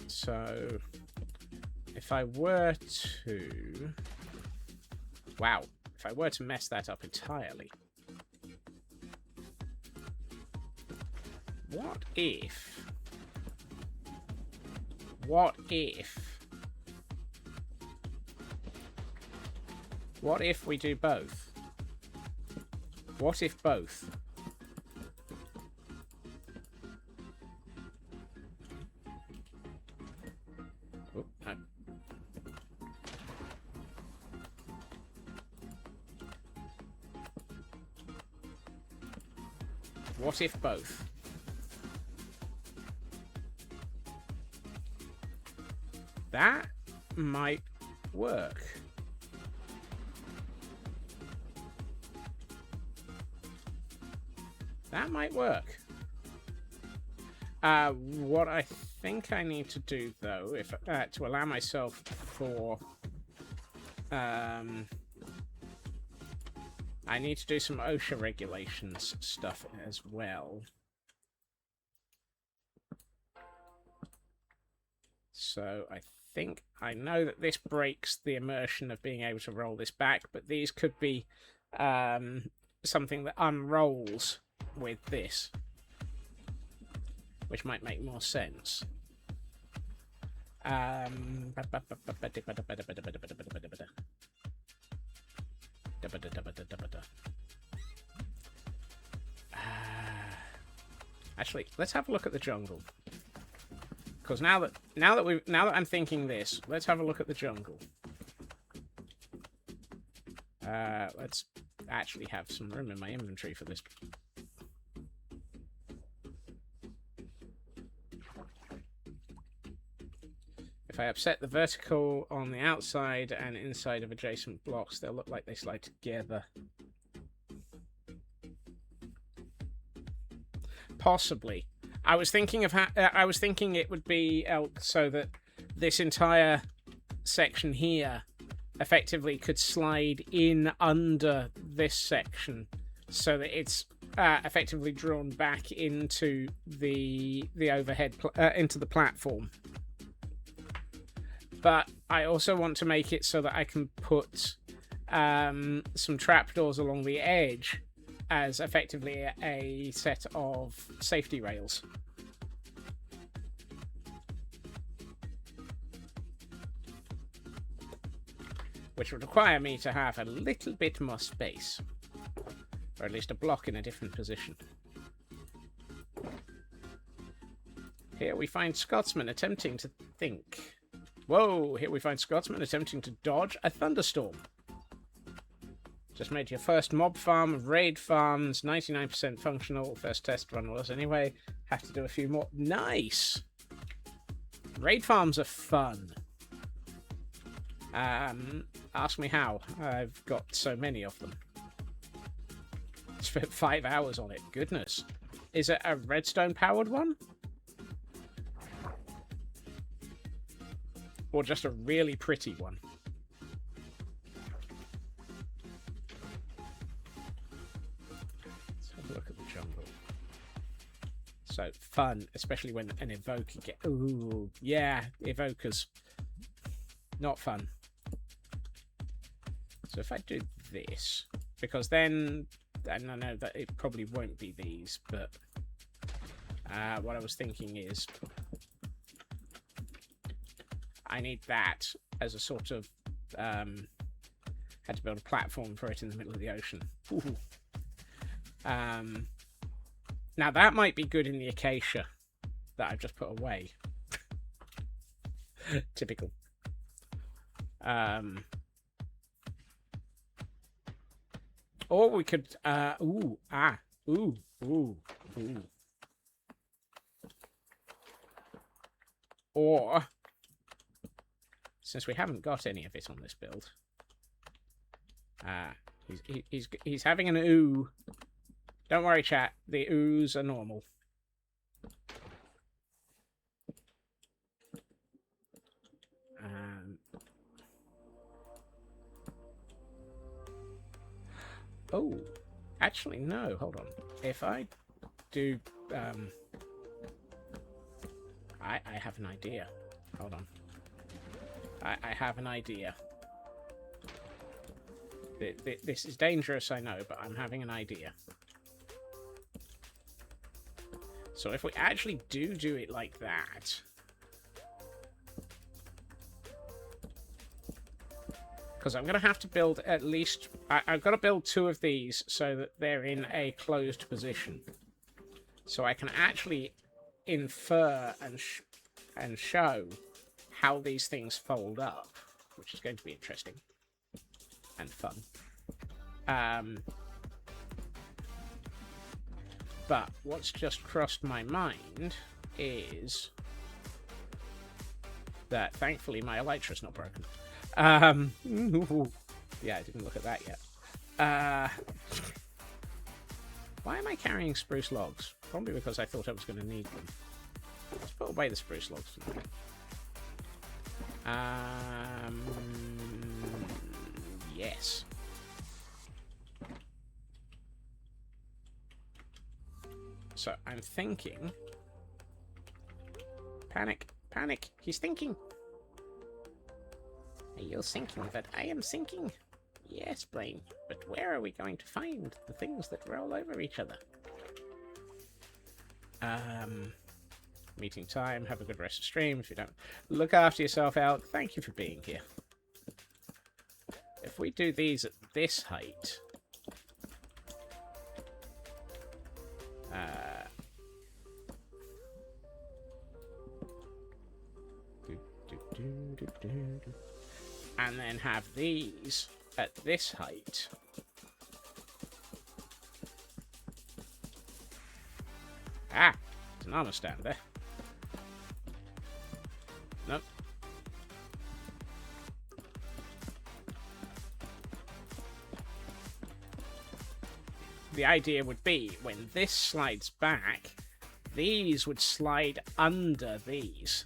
So, if I were to... Wow. If I were to mess that up entirely... What if... What if we do both? What if both? Oh, no. What if both? That might work. That might work. What I think I need to do, though, if to allow myself for... I need to do some OSHA regulations stuff as well. So I think I know that this breaks the immersion of being able to roll this back, but these could be something that unrolls with this, which might make more sense. Actually, let's have a look at the jungle, because now that I'm thinking this, let's have a look at the jungle. Let's actually have some room in my inventory for this. If I upset the vertical on the outside and inside of adjacent blocks, they'll look like they slide together. Possibly. I was thinking of I was thinking it would be elk so that this entire section here effectively could slide in under this section, so that it's effectively drawn back into the overhead into the platform. But I also want to make it so that I can put some trapdoors along the edge as effectively a set of safety rails. Which would require me to have a little bit more space. Or at least a block in a different position. Here we find Scotsman attempting to think. Whoa, here we find Scotsman attempting to dodge a thunderstorm. Just made your first mob farm of raid farms, 99% functional. First test run was anyway. Have to do a few more. Nice! Raid farms are fun. Ask me how. I've got so many of them. Spent 5 hours on it. Goodness. Is it a redstone powered one? Or just a really pretty one? Let's have a look at the jungle. So fun, especially when an evoker gets... Ooh, yeah, evokers. Not fun. So if I do this, because then, and I know that it probably won't be these, but what I was thinking is I need that as a sort of, had to build a platform for it in the middle of the ocean. Ooh. Now that might be good in the acacia that I've just put away. Typical. Or we could, ooh. Or, since we haven't got any of it on this build, he's having an ooh. Don't worry, chat. The oohs are normal. Oh, actually, no. Hold on. If I do, I have an idea. Hold on. I have an idea. This is dangerous, I know, but I'm having an idea. So if we actually do it like that, because I'm going to have to build at least... I've got to build 2 of these so that they're in a closed position. So I can actually infer and show how these things fold up, which is going to be interesting and fun. But what's just crossed my mind is that thankfully my elytra's not broken. Yeah, I didn't look at that yet. Why am I carrying spruce logs? Probably because I thought I was going to need them. Let's put away the spruce logs. Yes. So I'm thinking... Panic, panic, he's thinking. Are you thinking that I am sinking? Yes, Blaine, but where are we going to find the things that roll over each other? Meeting time, have a good rest of stream. If you don't look after yourself out, thank you for being here. If we do these at this height... and then have these at this height. Ah, there's an armor stand there. Nope. The idea would be when this slides back, these would slide under these.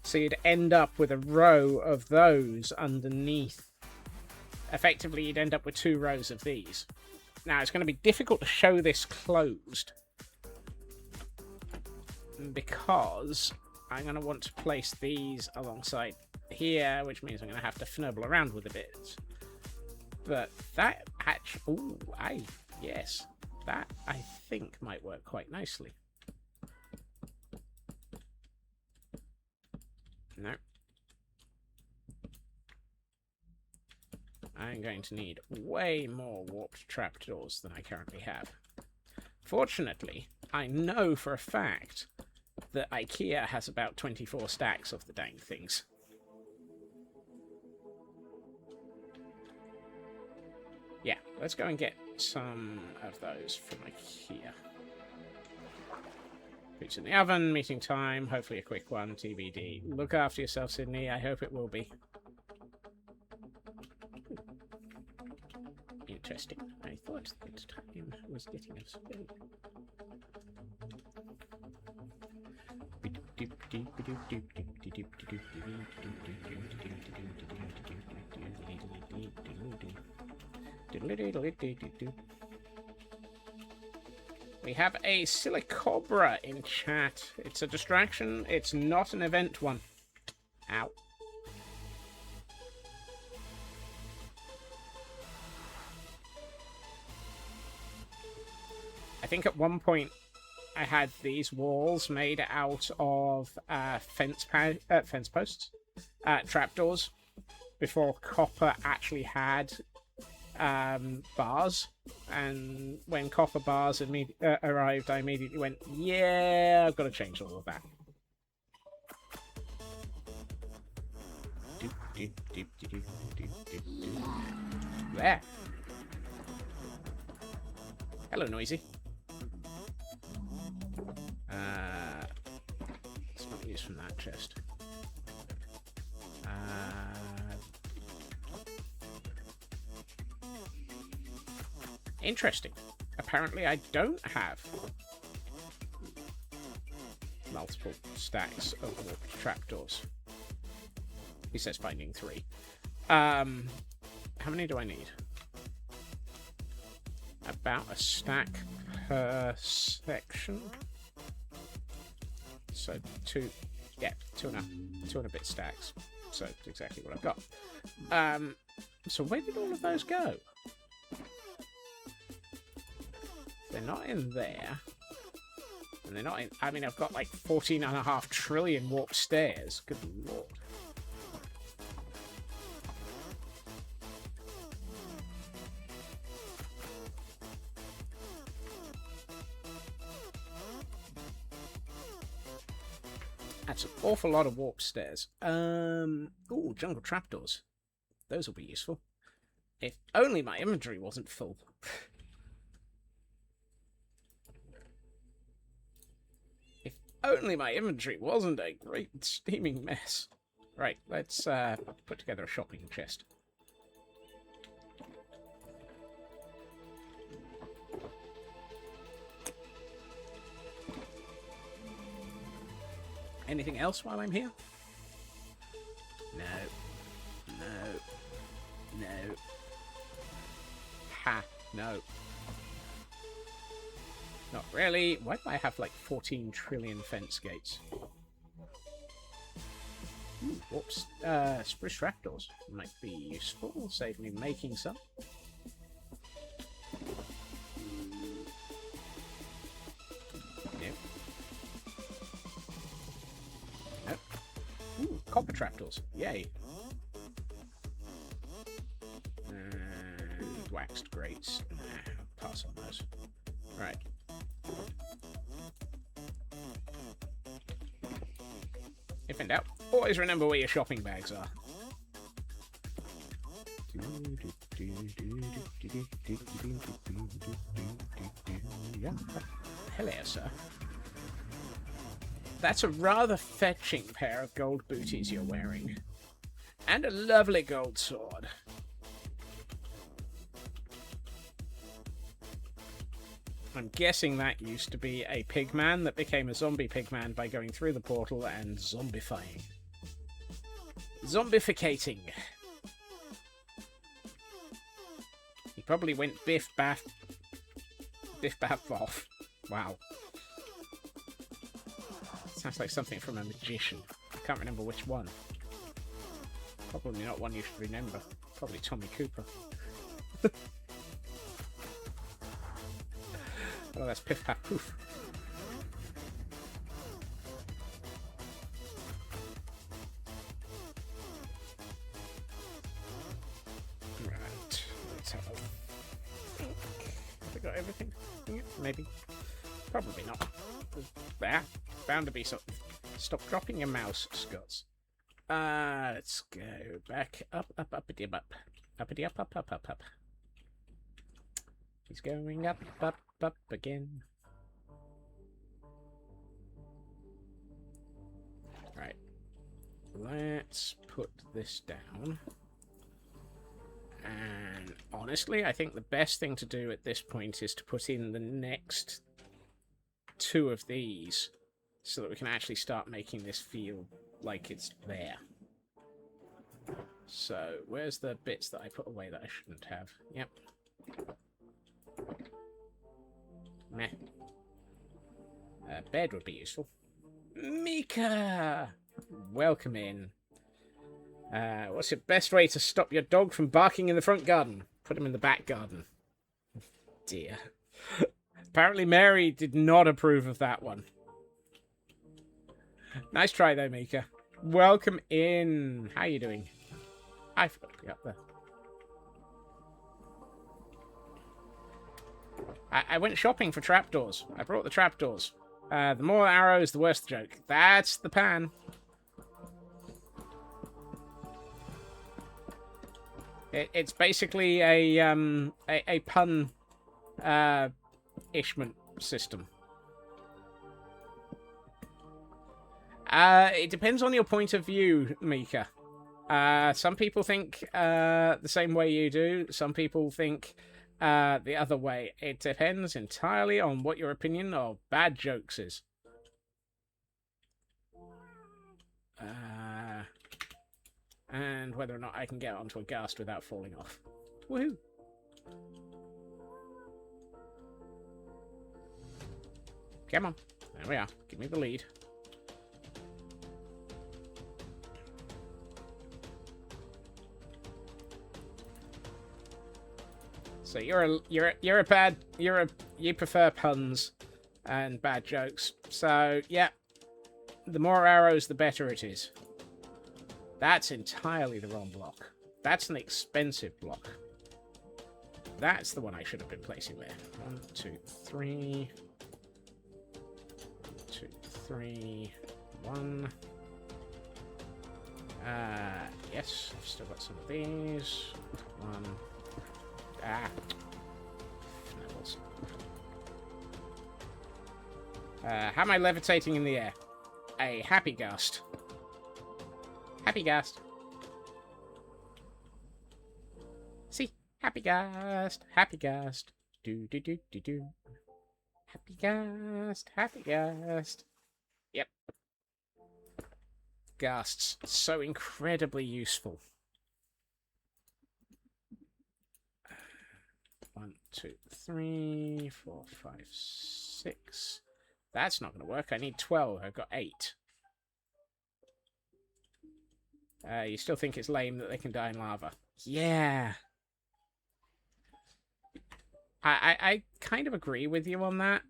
So you'd end up with a row of those underneath. Effectively, you'd end up with 2 rows of these. Now, it's going to be difficult to show this closed, because I'm going to want to place these alongside here, which means I'm going to have to fnurble around with a bit. But that actually... Ooh, yes. That, I think, might work quite nicely. No. I'm going to need way more warped trapdoors than I currently have. Fortunately, I know for a fact that IKEA has about 24 stacks of the dang things. Yeah, let's go and get some of those from IKEA. Boots in the oven, meeting time, hopefully a quick one, TBD. Look after yourself, Sydney. I hope it will be. Interesting. I thought that time was getting us. We have a Silicobra in chat. It's a distraction. It's not an event one. Ow. I think at one point I had these walls made out of fence posts, trapdoors, before copper actually had bars. And when copper bars arrived, I immediately went, yeah, I've got to change all of that. There. Hello, Noisy. It's not used from that chest. Interesting. Apparently I don't have multiple stacks of warped trapdoors. He says finding 3. How many do I need? About a stack per section. So 2, yeah, 2 and a bit stacks. So it's exactly what I've got. So where did all of those go? They're not in there. And they're not in... I mean, I've got like 14.5 trillion warp stairs. Good lord. That's an awful lot of warp stairs. Ooh, jungle trapdoors. Those will be useful. If only my inventory wasn't full. If only my inventory wasn't a great steaming mess. Right, let's put together a shopping chest. Anything else while I'm here? No. No. No. Ha. No. Not really. Why do I have like 14 trillion fence gates? Ooh, whoops. Spruce trapdoors might be useful. Save me making some. Copper trapdoors. Yay. And waxed grates. Nah, pass on those. Right. If in doubt, always remember where your shopping bags are. Yeah. Hello, sir. That's a rather fetching pair of gold booties you're wearing. And a lovely gold sword. I'm guessing that used to be a pigman that became a zombie pigman by going through the portal and zombifying. Zombificating. He probably went biff baff off. Wow. Sounds like something from a magician. I can't remember which one. Probably not one you should remember. Probably Tommy Cooper. Oh, that's Piff Paff Poof. Right. Let's have a think. Have I got everything? Yeah, maybe. Probably not. There. Bound to be something. Stop dropping your mouse, Scots. Let's go back up, uppity up. Uppity up, up. He's going up again. Right. Let's put this down. And honestly, I think the best thing to do at this point is to put in the next 2 of these so that we can actually start making this feel like it's there. So, where's the bits that I put away that I shouldn't have? Yep. Meh. Bed would be useful. Mika! Welcome in. What's your best way to stop your dog from barking in the front garden? Put him in the back garden. Dear. Apparently Mary did not approve of that one. Nice try though, Mika. Welcome in. How you doing? I forgot to be up there. I went shopping for trapdoors. I brought the trapdoors. The more arrows, the worse the joke. That's the pan. It's basically a pun ishment system. It depends on your point of view, Mika. Some people think the same way you do. Some people think the other way. It depends entirely on what your opinion of bad jokes is. And whether or not I can get onto a ghast without falling off. Woohoo! Come on. There we are. Give me the lead. So you prefer puns and bad jokes. So yeah, the more arrows, the better it is. That's entirely the wrong block. That's an expensive block. That's the one I should have been placing there. 1, 2, 3. 2, 3. 1. Yes, I've still got some of these. 1. Nibbles. How am I levitating in the air? A happy ghast. Happy ghast. See? Happy ghast. Happy ghast. Do. Happy ghast. Happy ghast. Yep. Ghasts. So incredibly useful. 1, 2, 3, 4, 5, 6. That's not going to work. I need 12. I've got 8. You still think it's lame that they can die in lava? Yeah. I kind of agree with you on that.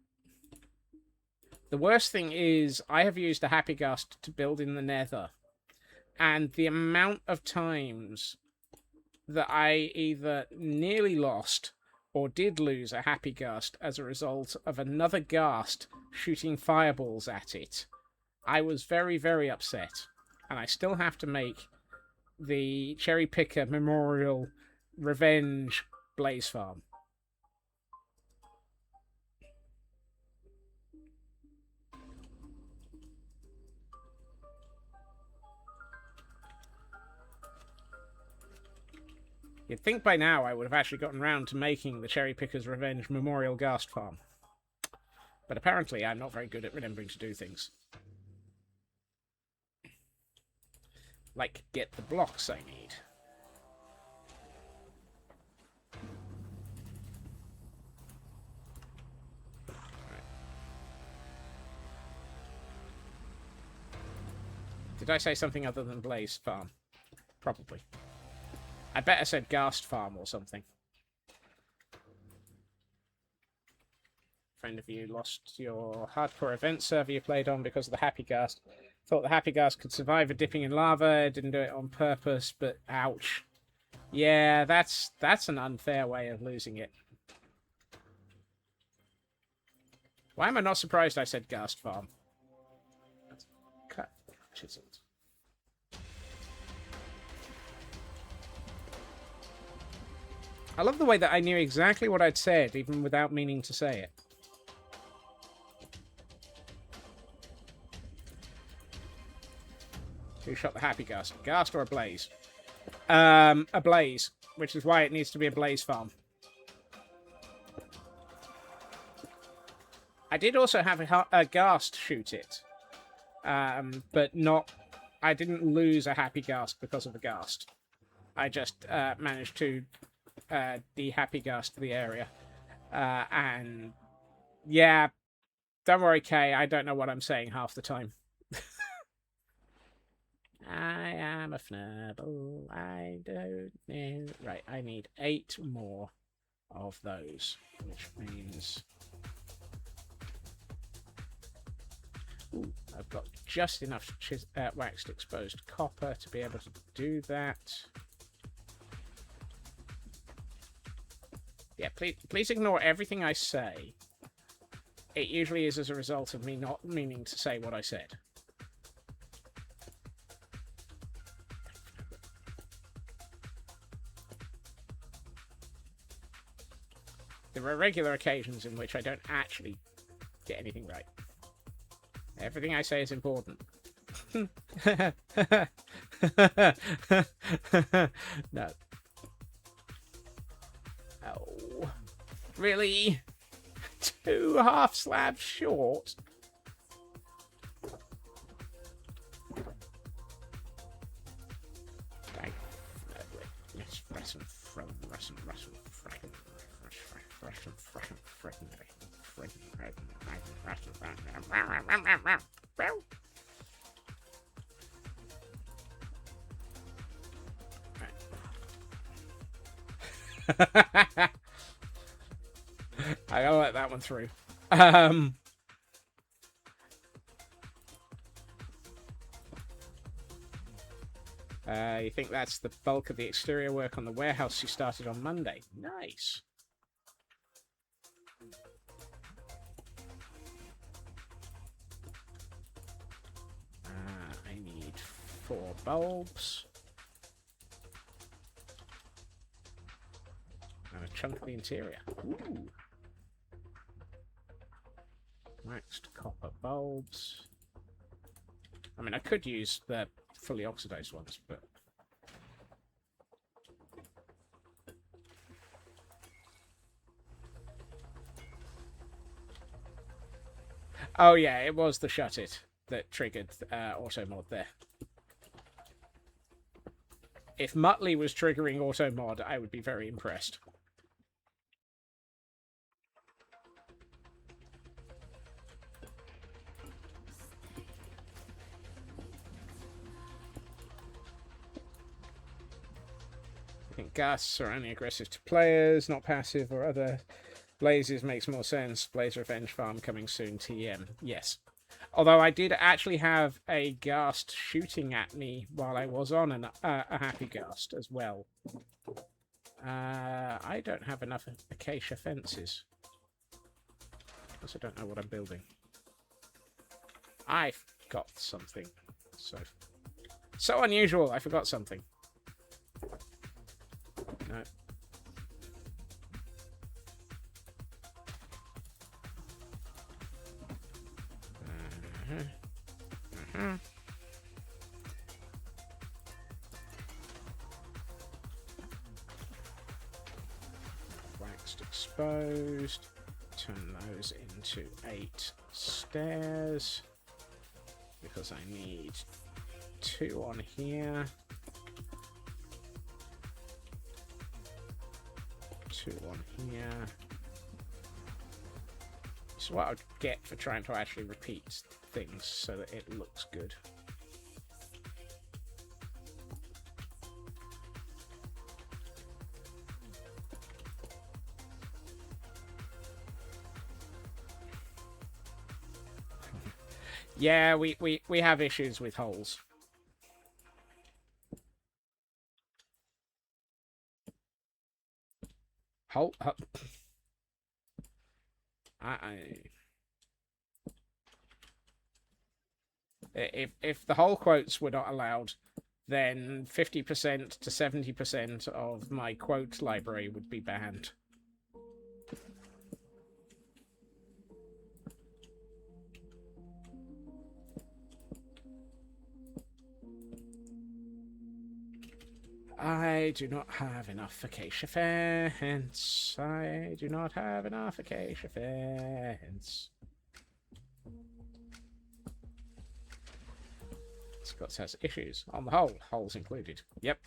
The worst thing is I have used a happy ghast to build in the nether. And the amount of times that I either nearly lost or did lose a happy ghast as a result of another ghast shooting fireballs at it, I was very, very upset. And I still have to make the Cherry Picker Memorial Revenge Blaze Farm. You'd think by now I would have actually gotten round to making the Cherry Picker's Revenge Memorial Ghast Farm. But apparently I'm not very good at remembering to do things. Like, get the blocks I need. Right. Did I say something other than Blaze Farm? Probably. I bet I said Ghast Farm or something. Friend of you lost your hardcore event server you played on because of the Happy Ghast. Thought the Happy Ghast could survive a dipping in lava. Didn't do it on purpose, but ouch. Yeah, that's an unfair way of losing it. Why am I not surprised I said Ghast Farm? Cut. Chiseled. I love the way that I knew exactly what I'd said, even without meaning to say it. Who shot the Happy Ghast? Ghast or a Blaze? A Blaze, which is why it needs to be a Blaze farm. I did also have a Ghast shoot it, but not. I didn't lose a Happy Ghast because of the Ghast. I just managed to de-Happy Ghast the area, and yeah, don't worry, Kay. I don't know what I'm saying half the time. I am a Fnurble. I don't know. Right, I need 8 more of those, which means... Ooh, I've got just enough waxed exposed copper to be able to do that. Yeah, please ignore everything I say. It usually is as a result of me not meaning to say what I said. There are regular occasions in which I don't actually get anything right. Everything I say is important. No. Oh. Really? 2 half slabs short? I gotta let that one through. You think that's the bulk of the exterior work on the warehouse you started on Monday? Nice. I need 4 bulbs. And a chunk of the interior. Ooh. Waxed copper bulbs. I mean, I could use the fully oxidized ones, but... Oh yeah, it was the Shut It that triggered auto mod there. If Muttley was triggering auto mod, I would be very impressed. I think Ghasts are only aggressive to players, not passive or other. Blazes makes more sense. Blaze Revenge Farm coming soon. TM. Yes. Although I did actually have a Ghast shooting at me while I was on a Happy Ghast as well. I don't have enough acacia fences. Plus I don't know what I'm building. I've got something. So unusual. I forgot something. No. Waxed exposed. Turn those into 8 stairs. Because I need 2 on here. 2 on here. This is what I'd get for trying to actually repeat things so that it looks good. Yeah, we have issues with holes. Hole. If the hole quotes were not allowed, then 50% to 70% of my quote library would be banned. I do not have enough acacia fence. I do not have enough acacia fence. Scott has issues. On the whole, holes included. Yep.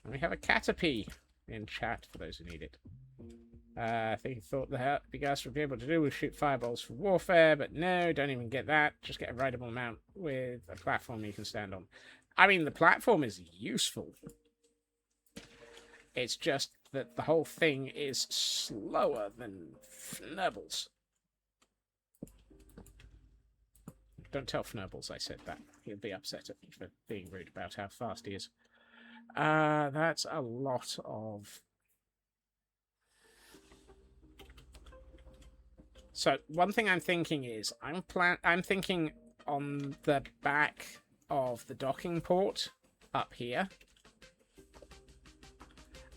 And we have a Caterpie in chat for those who need it. I think he thought the gas would be able to do was shoot fireballs for warfare, but no, don't even get that. Just get a rideable mount with a platform you can stand on. I mean, the platform is useful. It's just that the whole thing is slower than Fnurbles. Don't tell Fnurbles I said that. He'll be upset at me for being rude about how fast he is. That's a lot of... So, one thing I'm thinking is, I'm thinking on the back of the docking port up here.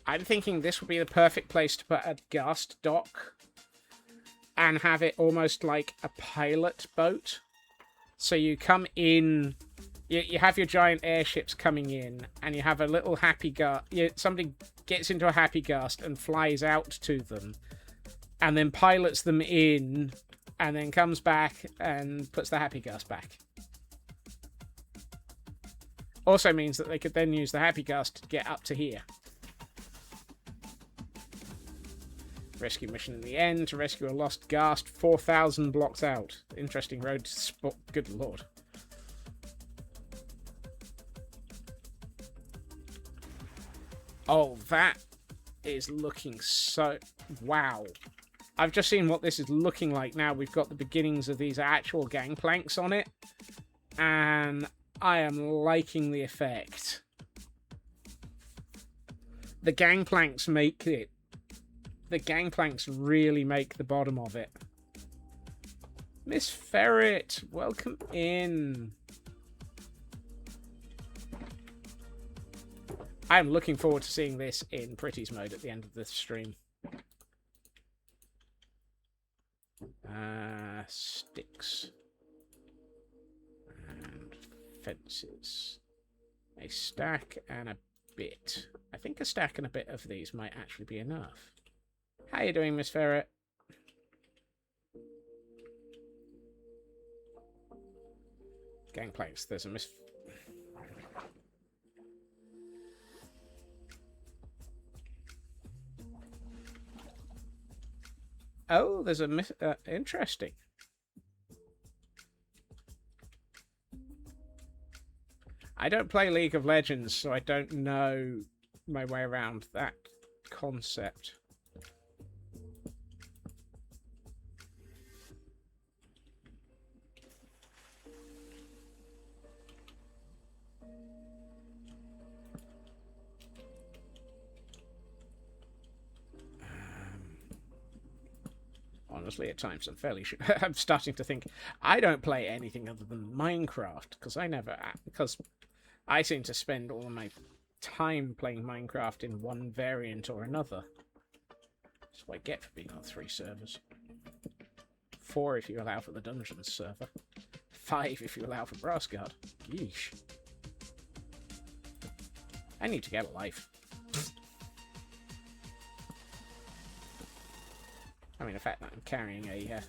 I'm thinking this would be the perfect place to put a Ghast dock and have it almost like a pilot boat. So you come in, you have your giant airships coming in, and you have a little happy Ghast. Somebody gets into a happy Ghast and flies out to them, and then pilots them in, and then comes back and puts the happy Ghast back. Also means that they could then use the happy Ghast to get up to here. Rescue mission in the end to rescue a lost Ghast 4,000 blocks out. Interesting road to spot. Good lord. Oh, that is looking so... Wow. I've just seen what this is looking like now. We've got the beginnings of these actual gangplanks on it. And I am liking the effect. The gangplanks make it. The gangplanks really make the bottom of it. Miss Ferret, welcome in. I'm looking forward to seeing this in Pretty's mode at the end of the stream. Sticks. And fences. A stack and a bit. I think a stack and a bit of these might actually be enough. How you doing, Miss Ferret? Gangplanks. There's a Miss... Oh, there's a Miss... interesting. I don't play League of Legends, so I don't know my way around that concept. Honestly, at times I'm fairly sure. I'm starting to think I don't play anything other than Minecraft because I seem to spend all of my time playing Minecraft in one variant or another. That's what I get for being on 3 servers. 4 if you allow for the Dungeons server. 5 if you allow for Brassguard. Yeesh. I need to get a life. I mean, the fact that I'm carrying a...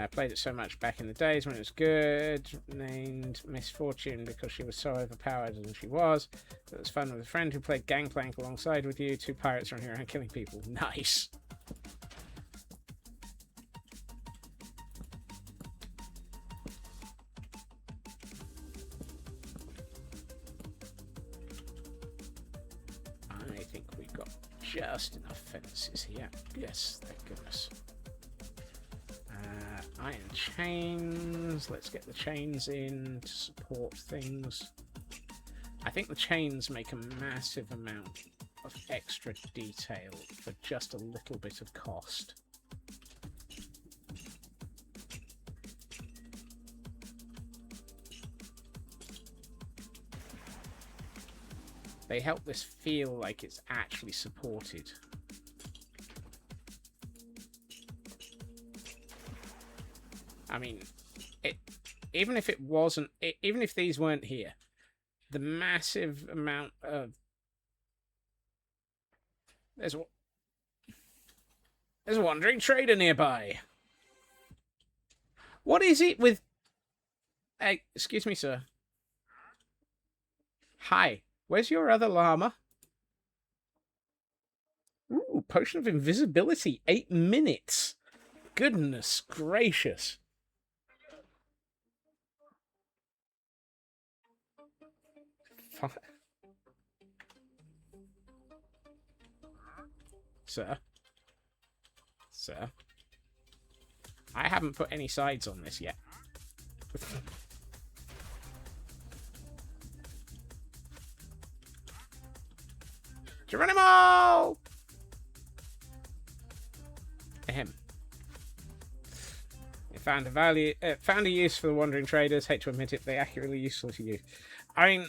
played it so much back in the days when it was good. Named Misfortune because she was so overpowered as she was. It was fun with a friend who played Gangplank alongside with you. 2 pirates running around killing people. Nice. I think we've got just enough fences here. Yes, thank goodness. Iron chains. Let's get the chains in to support things. I think the chains make a massive amount of extra detail for just a little bit of cost. They help this feel like it's actually supported. I mean, even if it wasn't, even if these weren't here, the massive amount of there's a wandering trader nearby. What is it with? Hey, excuse me, sir. Hi, where's your other llama? Ooh, potion of invisibility, 8 minutes. Goodness gracious. Sir? Sir? I haven't put any sides on this yet. Geronimo! Ahem. Found a use for the wandering traders. Hate to admit it, they accurately useful to you. I mean,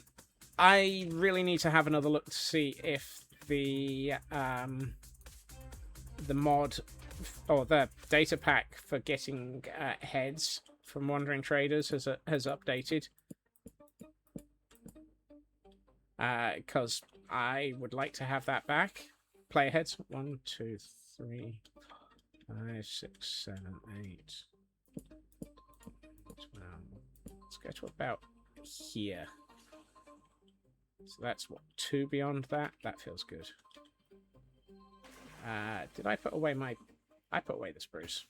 I really need to have another look to see if the mod or the data pack for getting heads from wandering traders has updated. Because I would like to have that back. Player heads. 1, 2, 3, 5, 6, 7, 8. 12. Let's go to about here. So that's what, 2 beyond that? That feels good. Did I put away my... I put away the spruce.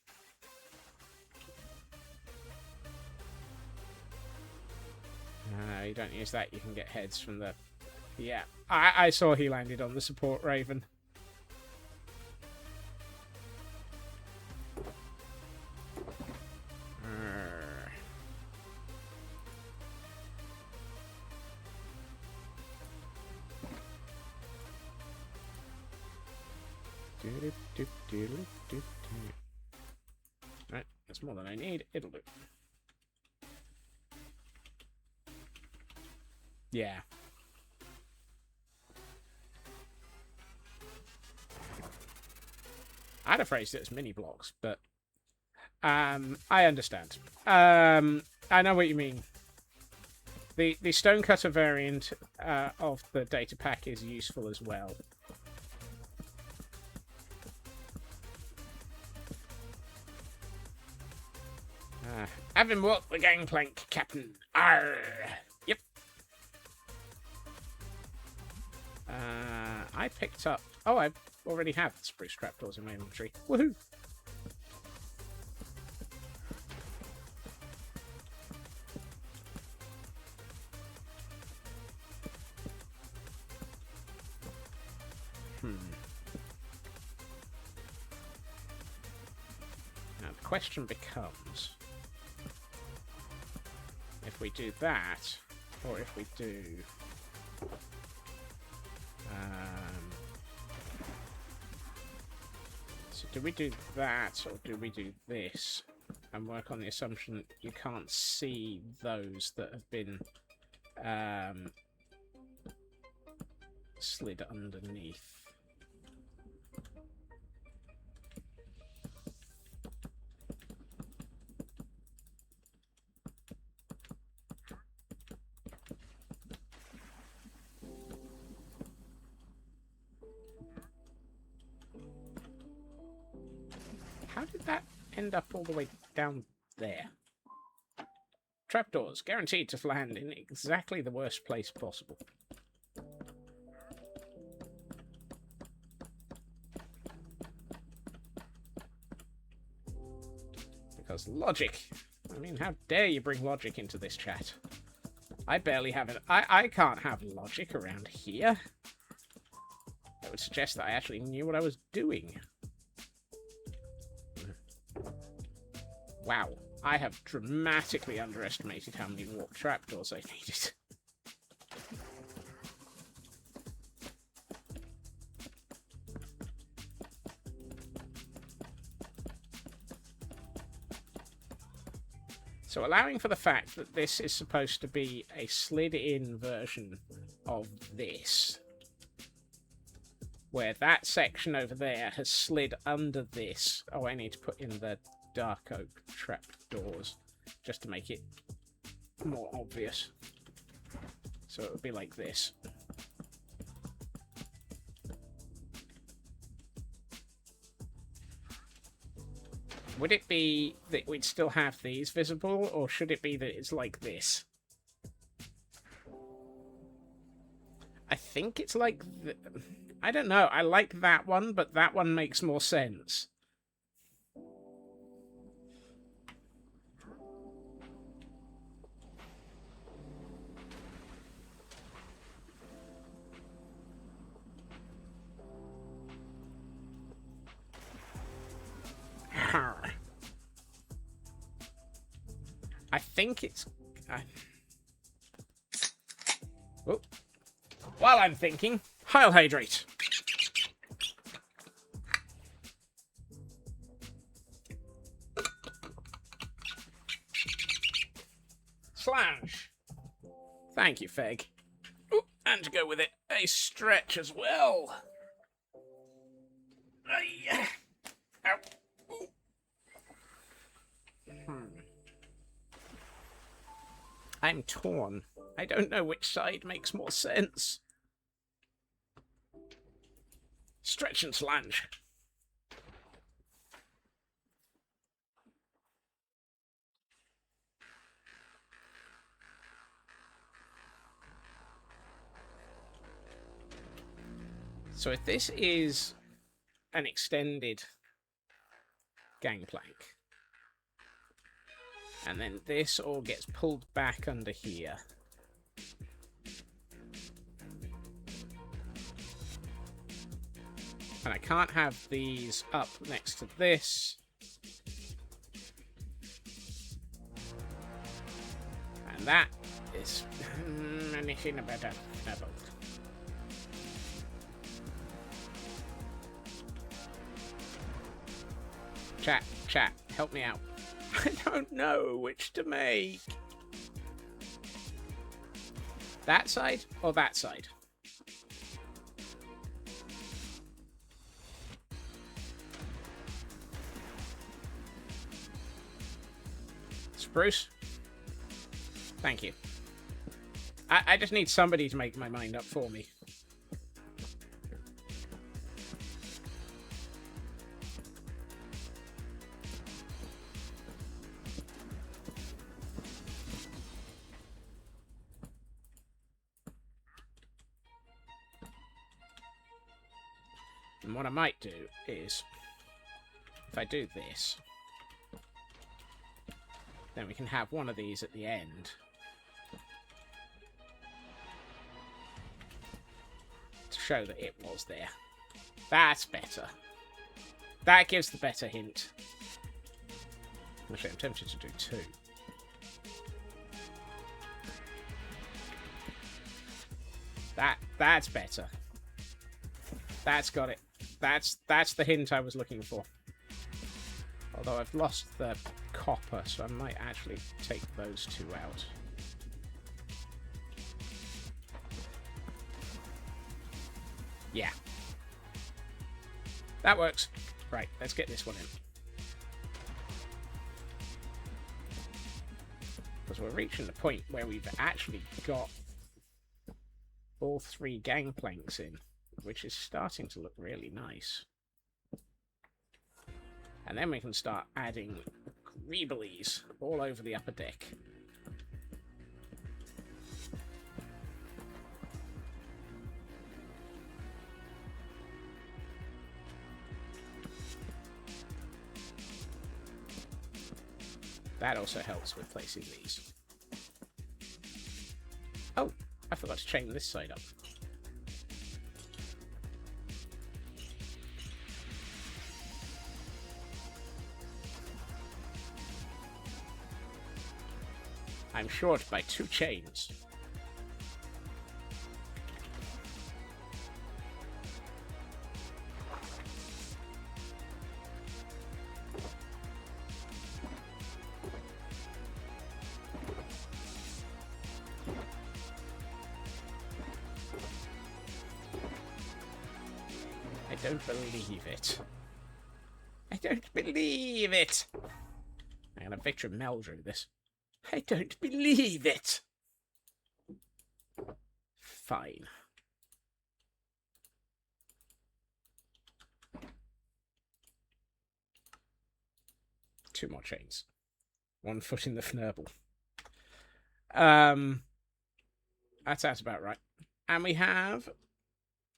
You don't use that, you can get heads from the... Yeah, I saw he landed on the support raven. Right, that's more than I need. It'll do. Yeah. I'd have phrased it as mini blocks, but I understand. I know what you mean. The stonecutter variant of the data pack is useful as well. Having walked the gangplank, Captain. Arr! Yep. I picked up... Oh, I already have the spruce trapdoors in my inventory. Woohoo! Now the question becomes... if we do that, or if we do... so do we do that, or do we do this? And work on the assumption that you can't see those that have been slid underneath. How did that end up all the way down there? Trapdoors, guaranteed to land in exactly the worst place possible. Because logic. I mean, how dare you bring logic into this chat? I barely have it. I can't have logic around here. That would suggest that I actually knew what I was doing. Wow, I have dramatically underestimated how many warp trapdoors I needed. So allowing for the fact that this is supposed to be a slid-in version of this, where that section over there has slid under this. Oh, I need to put in the dark oak trapdoors just to make it more obvious. So it would be like this. Would it be that we'd still have these visible, or should it be that it's like this? I think it's like... I don't know. I like that one, but that one makes more sense. I think it's... Oh. While I'm thinking, I'll hydrate. Slash. Thank you, Feg. Ooh, and to go with it, a stretch as well. Ow. I'm torn. I don't know which side makes more sense. Stretch and slange. So if this is an extended gangplank, and then this all gets pulled back under here, and I can't have these up next to this, and that is anything but a level. Chat, help me out. I don't know which to make. That side or that side? Spruce? Thank you. I just need somebody to make my mind up for me. And what I might do is, if I do this, then we can have one of these at the end. To show that it was there. That's better. That gives the better hint. Actually, I'm tempted to do two. That's better. That's got it. That's the hint I was looking for. Although I've lost the copper, so I might actually take those two out. Yeah. That works. Right, let's get this one in. Because we're reaching the point where we've actually got all three gangplanks in, which is starting to look really nice. And then we can start adding greeblies all over the upper deck. That also helps with placing these. Oh, I forgot to chain this side up. I'm short by 2 chains. I don't believe it. I don't believe it. I'm gonna Victor Meldrew this. I don't believe it. Fine. Two more chains. 1 foot in the Fnurble. That sounds about right. And we have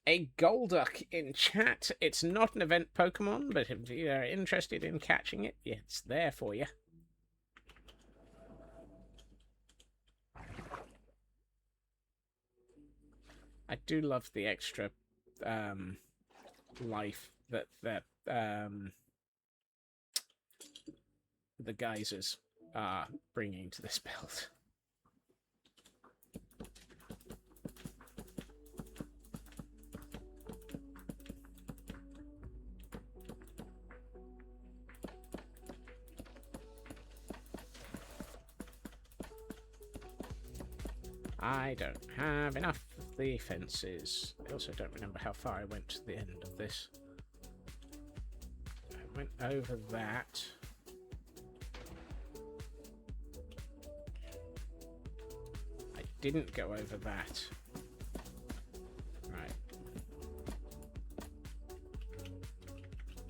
a Golduck in chat. It's not an event Pokemon, but if you're interested in catching it, it's there for you. I do love the extra life that the geysers are bringing to this build. I don't have enough of the fences. I also don't remember how far I went to the end of this. I went over that. I didn't go over that. Right.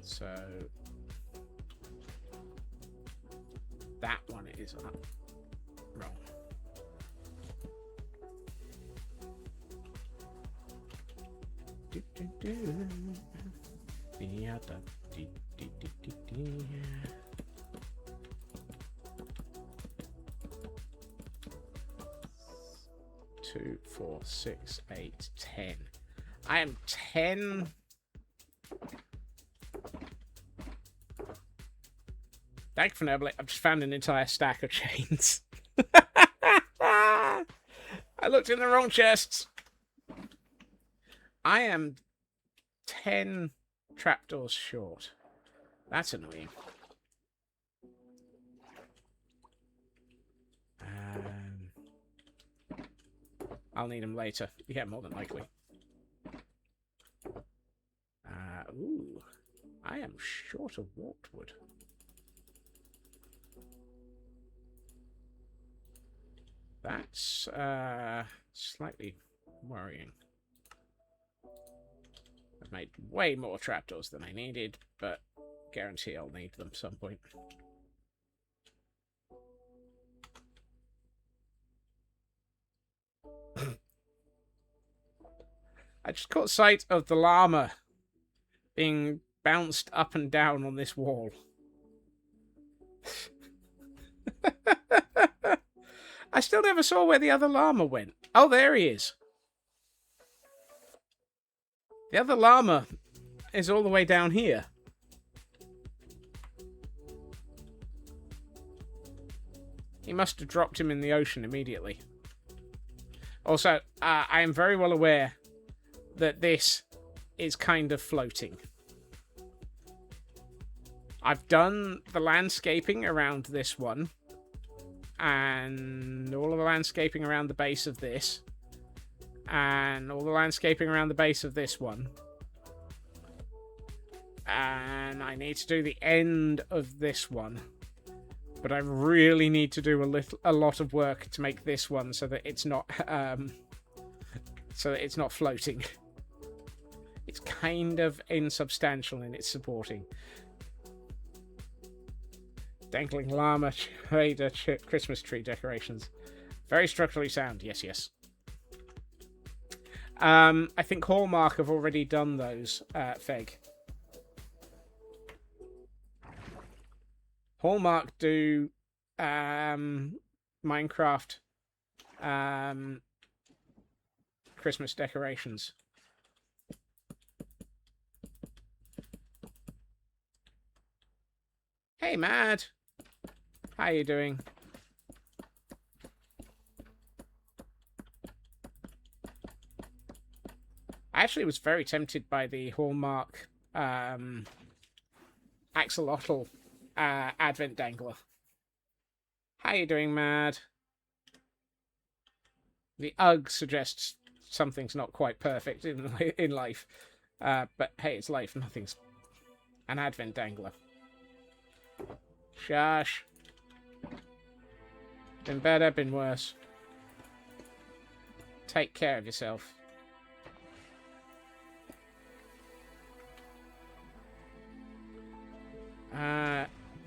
So that one is up. Wrong. Two, 4, 6, 8, 10. I am 10. Thank you for Fnurble. I've just found an entire stack of chains. I looked in the wrong chests. I am 10 trapdoors short. That's annoying. I'll need them later. Yeah, more than likely. Ooh. I am short of Waltwood. That's slightly worrying. I've made way more trapdoors than I needed, but guarantee I'll need them some point. I just caught sight of the llama being bounced up and down on this wall. I still never saw where the other llama went. Oh, there he is. The other llama is all the way down here. He must have dropped him in the ocean immediately. Also, I am very well aware that this is kind of floating. I've done the landscaping around this one, and all of the landscaping around the base of this, and all the landscaping around the base of this one. And I need to do the end of this one. But I really need to do a lot of work to make this one so that it's not floating. It's kind of insubstantial in its supporting. Dangling llama, trader, Christmas tree decorations. Very structurally sound. Yes, yes. I think Hallmark have already done those, Feg. Hallmark do Minecraft Christmas decorations. Hey, Mad. How you doing? I actually was very tempted by the Hallmark axolotl advent dangler. How you doing, Mad? The UGG suggests something's not quite perfect in life. But hey, it's life. Nothing's an advent dangler. Shush. Been better, been worse. Take care of yourself.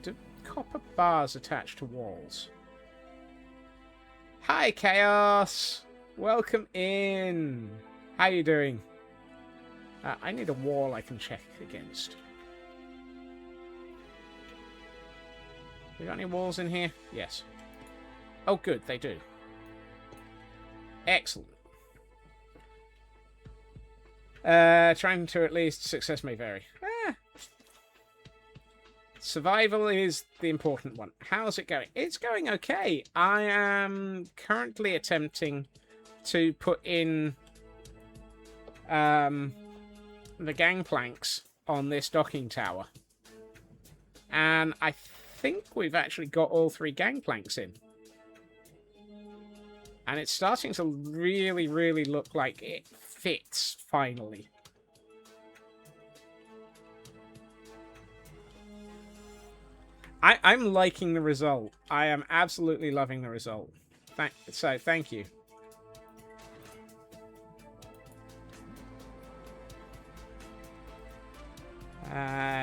Do copper bars attach to walls? Hi, Chaos! Welcome in! How you doing? I need a wall I can check against. We got any walls in here? Yes. Oh, good, they do. Excellent. Trying to at least success may vary. Survival is the important one. How's it going? It's going okay. I am currently attempting to put in the gangplanks on this docking tower. And I think we've actually got all 3 gangplanks in. And it's starting to really, really look like it fits, finally. I'm liking the result. I am absolutely loving the result. Thank you.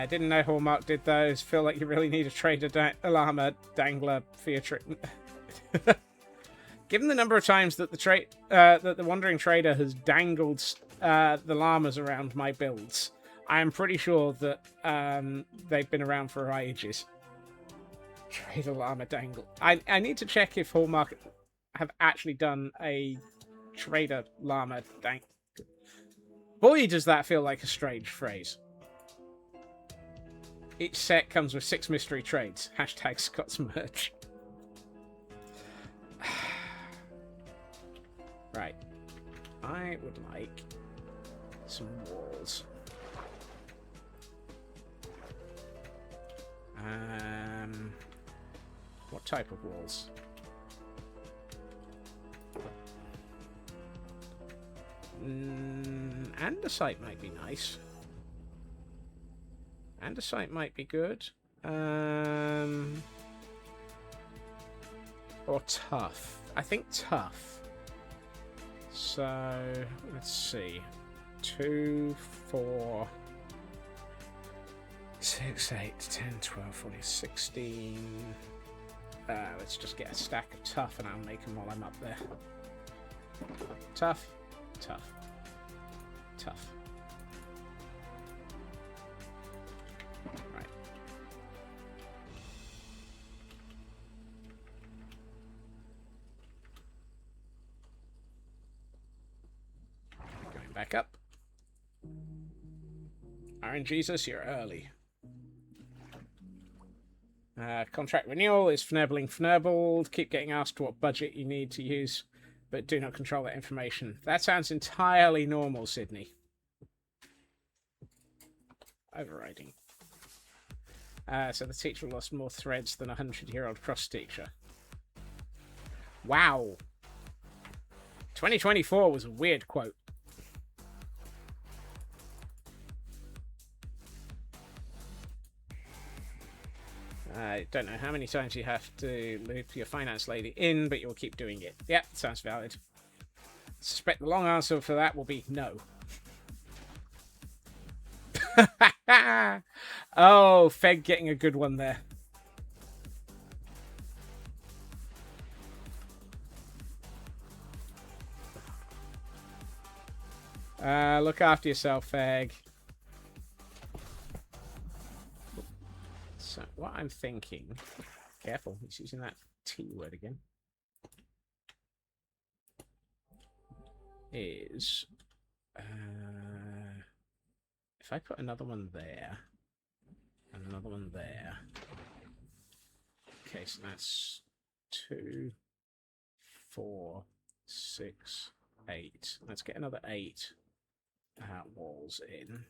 Didn't know Hallmark did those. Feel like you really need a trader llama dangler for your trick. Given the number of times that the Wandering Trader has dangled the llamas around my builds, I am pretty sure that they've been around for ages. Trader llama dangle. I need to check if Hallmark have actually done a trader llama dangle. Boy, does that feel like a strange phrase. Each set comes with 6 mystery trades. Hashtag Scott's merch. Right. I would like some walls. What type of walls? Andesite might be nice. Andesite might be good. Or tough. I think tough. So, let's see. 2, 4, 6, 8, 10, 12, 14, 16. Let's just get a stack of tough and I'll make them while I'm up there. Tough, tough, tough. Right. Going back up. Iron Jesus, you're early. Contract renewal is fnerbled. Keep getting asked what budget you need to use, but do not control that information. That sounds entirely normal, Sydney. Overriding. So the teacher lost more threads than a 100-year-old cross teacher. Wow. 2024 was a weird quote. I don't know how many times you have to loop your finance lady in, but you'll keep doing it. Yeah, sounds valid. I suspect the long answer for that will be no. Oh, Feg getting a good one there. Look after yourself, Feg. So what I'm thinking, careful, he's using that T word again, is if I put another one there and another one there. Okay, so that's 2, 4, 6, 8. Let's get another 8 walls in.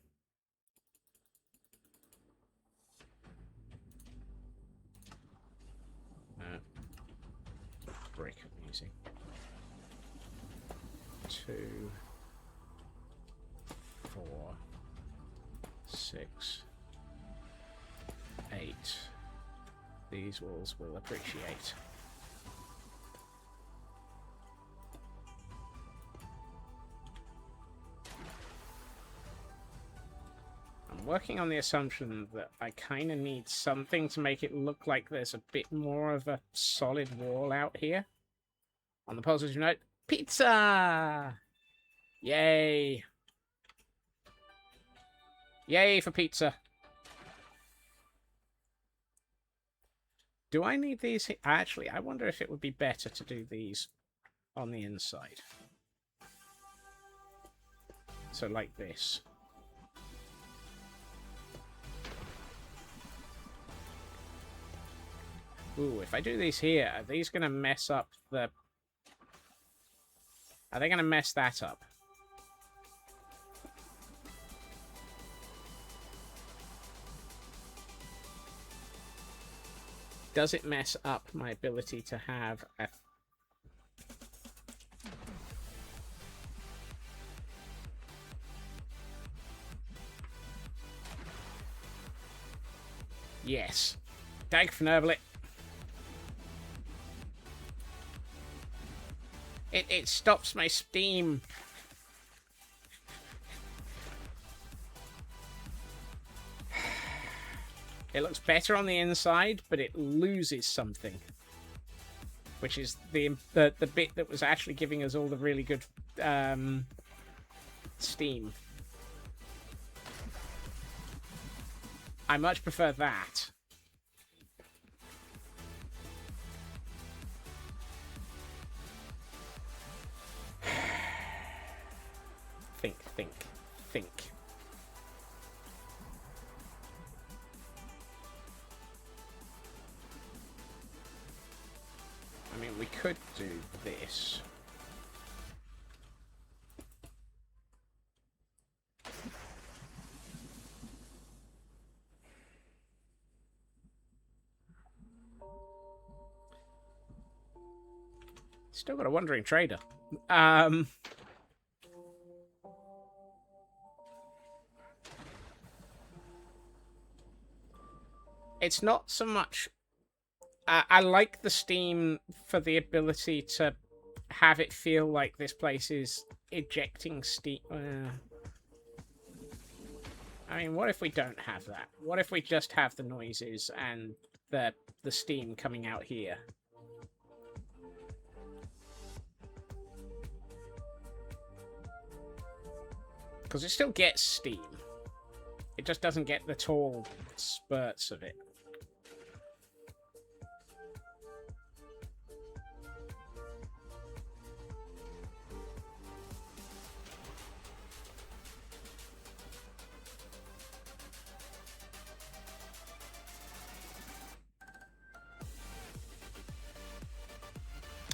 Brick I'm using. 2, 4, 6, 8. These walls will appreciate. I'm working on the assumption that I kind of need something to make it look like there's a bit more of a solid wall out here. On the positive note, pizza! Yay! Yay for pizza! Do I need these? Actually, I wonder if it would be better to do these on the inside. So like this. Ooh, if I do these here, are these going to mess up the... Are they going to mess that up? Does it mess up my ability to have a... Yes. Gangplanks. It stops my steam. It looks better on the inside, but it loses something. Which is the bit that was actually giving us all the really good steam. I much prefer that. Think. I mean, we could do this. Still got a wandering trader. It's not so much... I like the steam for the ability to have it feel like this place is ejecting steam. I mean, what if we don't have that? What if we just have the noises and the steam coming out here? Because it still gets steam. It just doesn't get the tall spurts of it.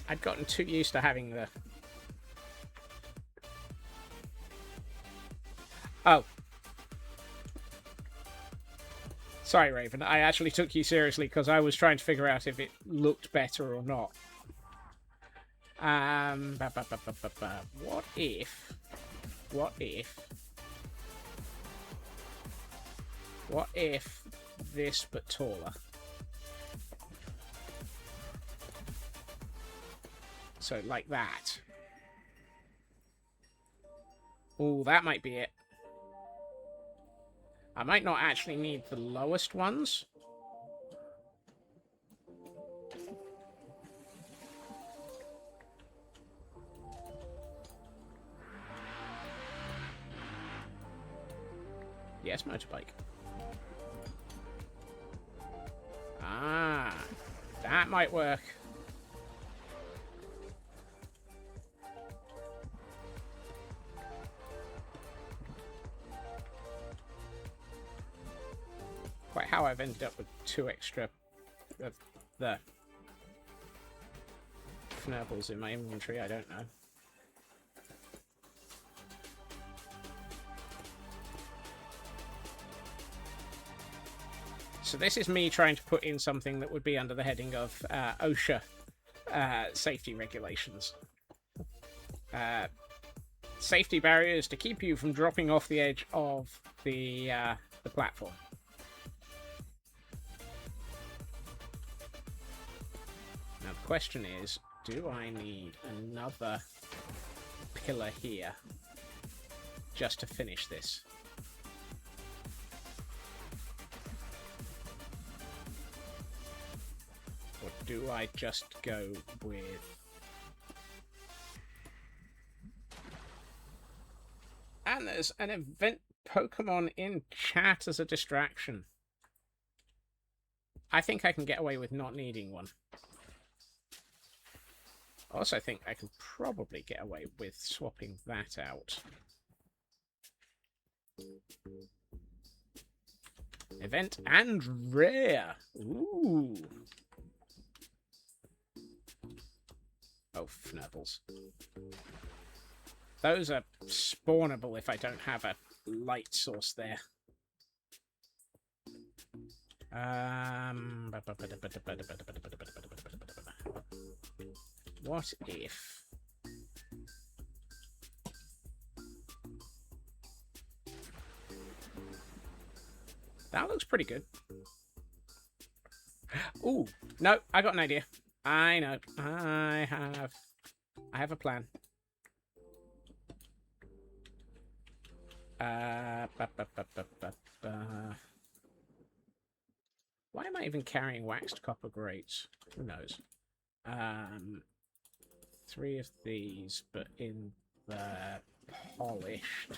I'd gotten too used to having the... Oh. Sorry, Raven. I actually took you seriously because I was trying to figure out if it looked better or not. What if... What if this but taller? So, like that. Ooh, that might be it. I might not actually need the lowest ones. Yes, motorbike. Ah, that might work. Quite how I've ended up with 2 extra of the Fnurbles in my inventory, I don't know. So this is me trying to put in something that would be under the heading of OSHA safety regulations. Safety barriers to keep you from dropping off the edge of the platform. Now the question is, do I need another pillar here just to finish this? Or do I just go with... And there's an event Pokemon in chat as a distraction. I think I can get away with not needing one. I also think I can probably get away with swapping that out. Event and rare. Ooh. Oh, Fnurbles. Those are spawnable if I don't have a light source there. What if... That looks pretty good. Ooh, no, I got an idea. I know. I have a plan. Why am I even carrying waxed copper grates? Who knows? 3 of these, but in the polished.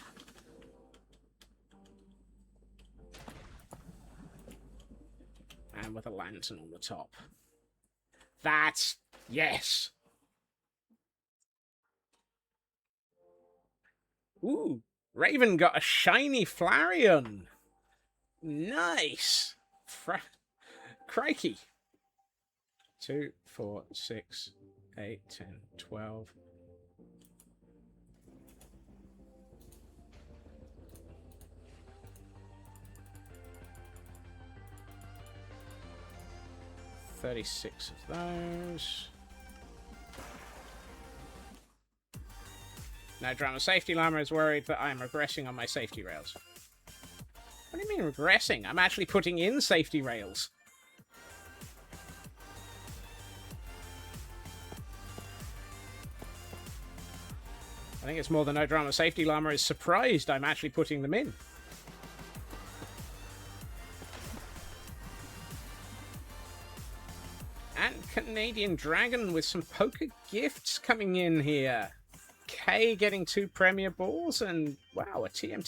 And with a lantern on the top. That's... yes! Ooh! Raven got a shiny Flareon! Nice! Crikey! 2, 4, 6, 8, 10, 12... 36 of those. No drama. Safety Llama is worried that I'm regressing on my safety rails. What do you mean regressing? I'm actually putting in safety rails. I think it's more than no drama. Safety Llama is surprised I'm actually putting them in. And Canadian Dragon with some poker gifts coming in here. Kay getting 2 Premier Balls and, wow, a TM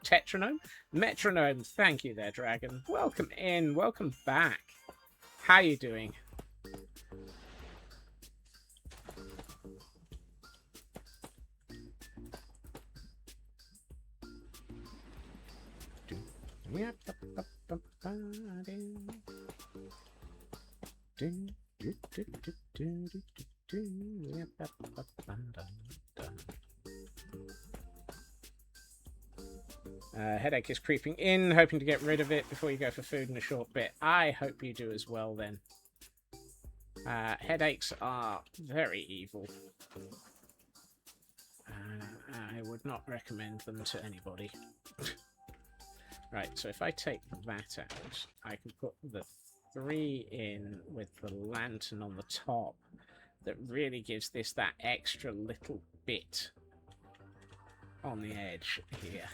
Tetranome? Metronome, thank you there, Dragon. Welcome in, welcome back. How you doing? Headache is creeping in, hoping to get rid of it before you go for food in a short bit. I hope you do as well then. Headaches are very evil. I would not recommend them to anybody. Right, so if I take that out, I can put the 3 in with the lantern on the top. That really gives this that extra little bit on the edge here.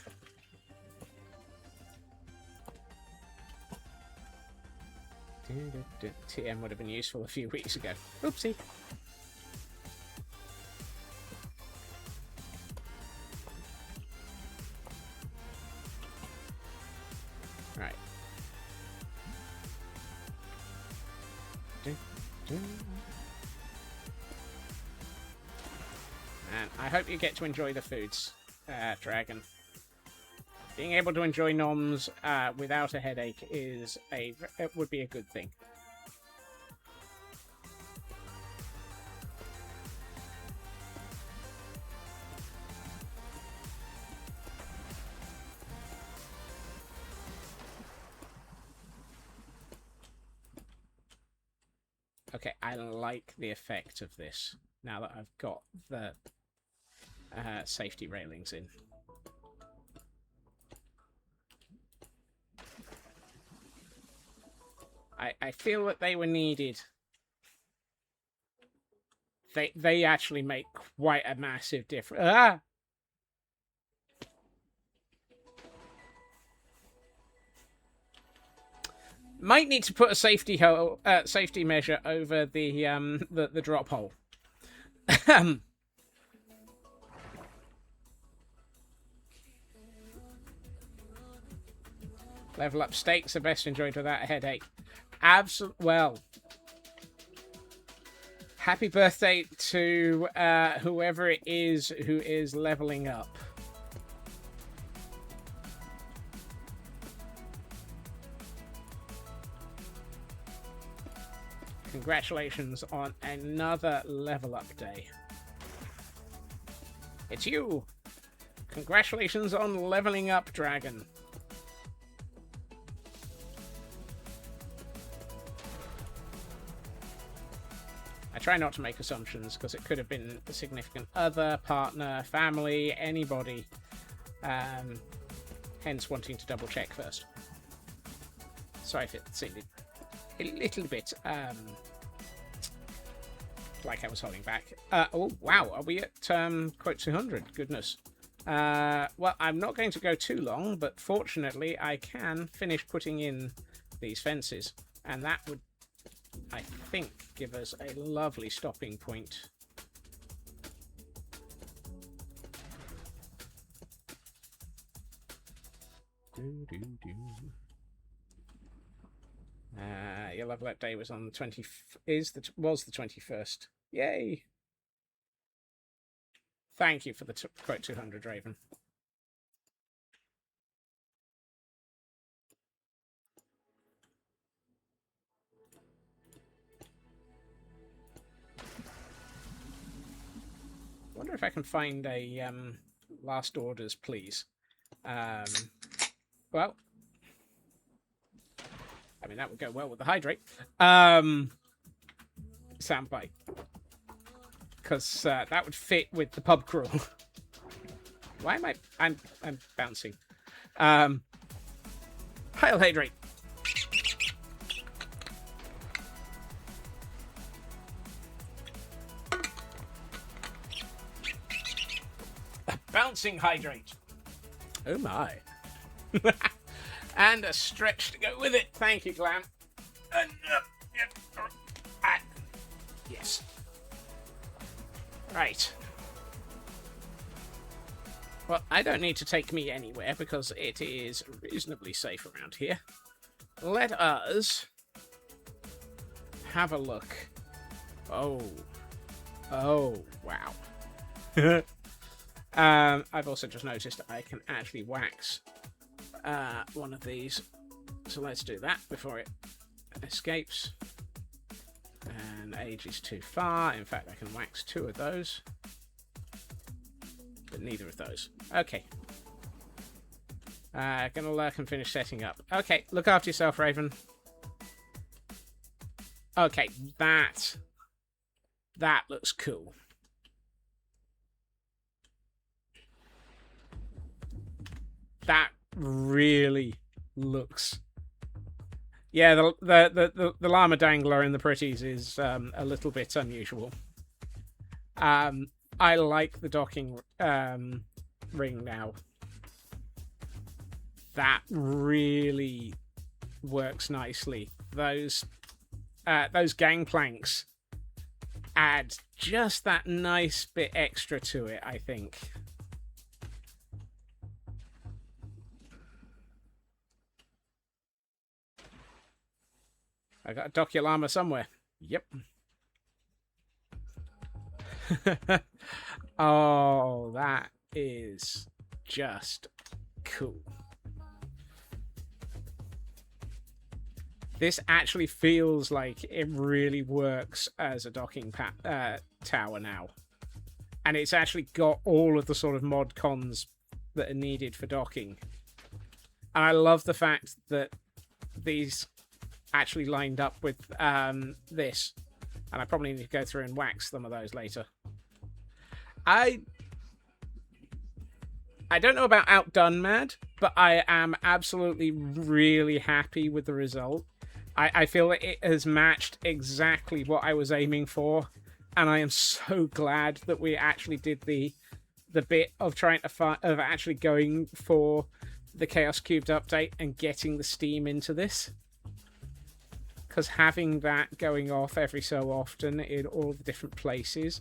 TM would have been useful a few weeks ago. Oopsie. Right. And I hope you get to enjoy the foods, Dragon. Being able to enjoy noms without a headache would be a good thing. Okay, I like the effect of this now that I've got the safety railings in. I feel that they were needed. They actually make quite a massive difference. Ah! Might need to put a safety measure over the drop hole. Level up stakes are best enjoyed without a headache. Well, happy birthday to whoever it is who is leveling up. Congratulations on another level up day. It's you. Congratulations on leveling up, Dragon. I try not to make assumptions because it could have been a significant other, partner, family, anybody. Hence wanting to double check first. Sorry if it seemed a little bit like I was holding back. Oh, wow. Are we at quote 200? Goodness. Well, I'm not going to go too long, but fortunately I can finish putting in these fences. And that would, I think, give us a lovely stopping point. Your level up day was on the was the 21st. Yay! Thank you for the quote 200, Raven. I wonder if I can find a last orders, please. Well, I mean, that would go well with the hydrate. Soundbite. Because that would fit with the pub crawl. Why am I'm bouncing. Heil hydrate. A bouncing hydrate. Oh my. And a stretch to go with it. Thank you, Glam. Yes. Right. Well, I don't need to take me anywhere because it is reasonably safe around here. Let us have a look. Oh. Oh, wow. I've also just noticed I can actually wax one of these. So let's do that before it escapes. And age is too far. In fact, I can wax two of those. But neither of those. Okay. Gonna lurk and finish setting up. Okay, look after yourself, Raven. Okay, that looks cool. That really looks. Yeah, the llama dangler in the pretties is a little bit unusual. I like the docking ring now. That really works nicely. Those gangplanks add just that nice bit extra to it, I think. I got a dock your llama somewhere. Yep. Oh, that is just cool. This actually feels like it really works as a docking tower now. And it's actually got all of the sort of mod cons that are needed for docking. And I love the fact that these actually lined up with this. And I probably need to go through and wax some of those later. I don't know about outdone mad, but I am absolutely really happy with the result. I feel that it has matched exactly what I was aiming for, and I am so glad that we actually did the bit of trying to of actually going for the Chaos Cubed update and getting the Steam into this. Because having that going off every so often in all the different places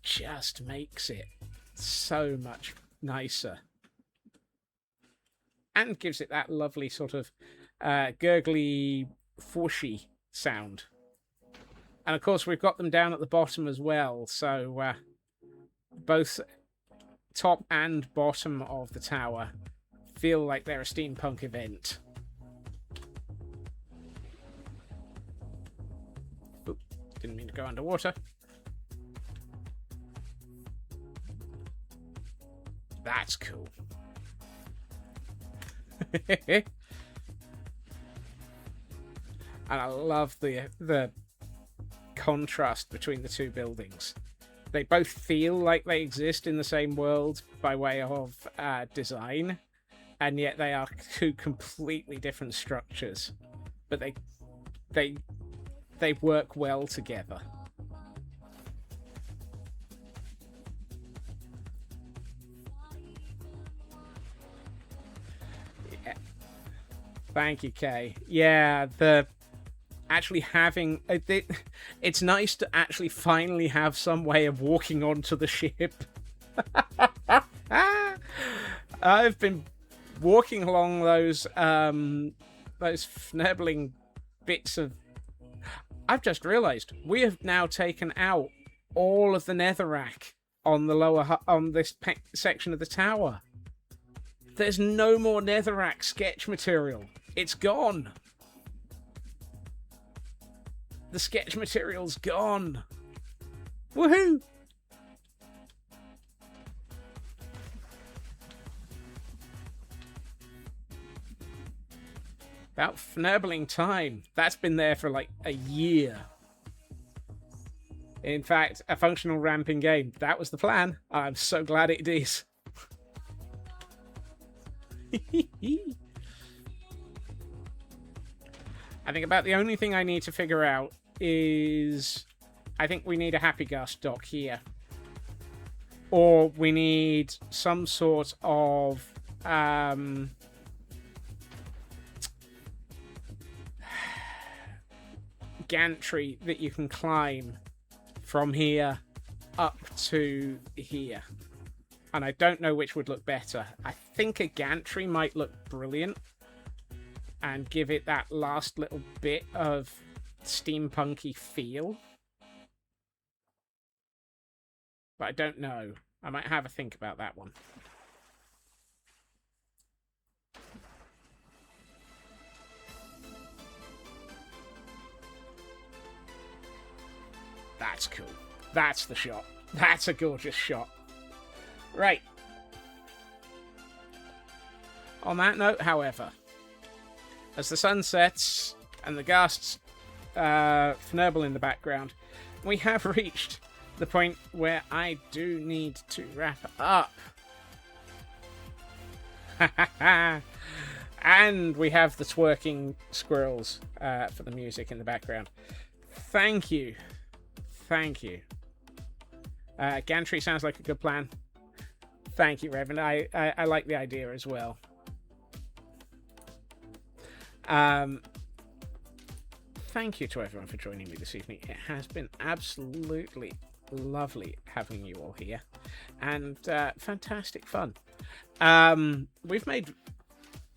just makes it so much nicer. And gives it that lovely sort of gurgly, fushy sound. And of course, we've got them down at the bottom as well, so both top and bottom of the tower feel like they're a steampunk event. Oop, didn't mean to go underwater. That's cool. And I love the contrast between the two buildings. They both feel like they exist in the same world by way of design, and yet they are two completely different structures. But they work well together. Yeah. Thank you, Kay. Yeah, actually having it's nice to actually finally have some way of walking onto the ship. I've been walking along those fnibbling bits of. I've just realised we have now taken out all of the netherrack on the lower on this section of the tower. There's no more netherrack sketch material. It's gone. The sketch material's gone. Woohoo! About fnibbling time. That's been there for like a year. In fact, a functional ramping game. That was the plan. I'm so glad it is. I think about the only thing I need to figure out is I think we need a Happy Gus dock here. Or we need some sort of gantry that you can climb from here up to here. And I don't know which would look better. I think a gantry might look brilliant and give it that last little bit of steampunky feel. But I don't know. I might have a think about that one. That's cool. That's the shot. That's a gorgeous shot. Right. On that note, however, as the sun sets and the ghasts fnurble in the background, we have reached the point where I do need to wrap up. And we have the twerking squirrels for the music in the background. Thank you. Thank you. Gantry sounds like a good plan. Thank you, Reverend. I like the idea as well. Thank you to everyone for joining me this evening. It has been absolutely lovely having you all here, and fantastic fun. We've made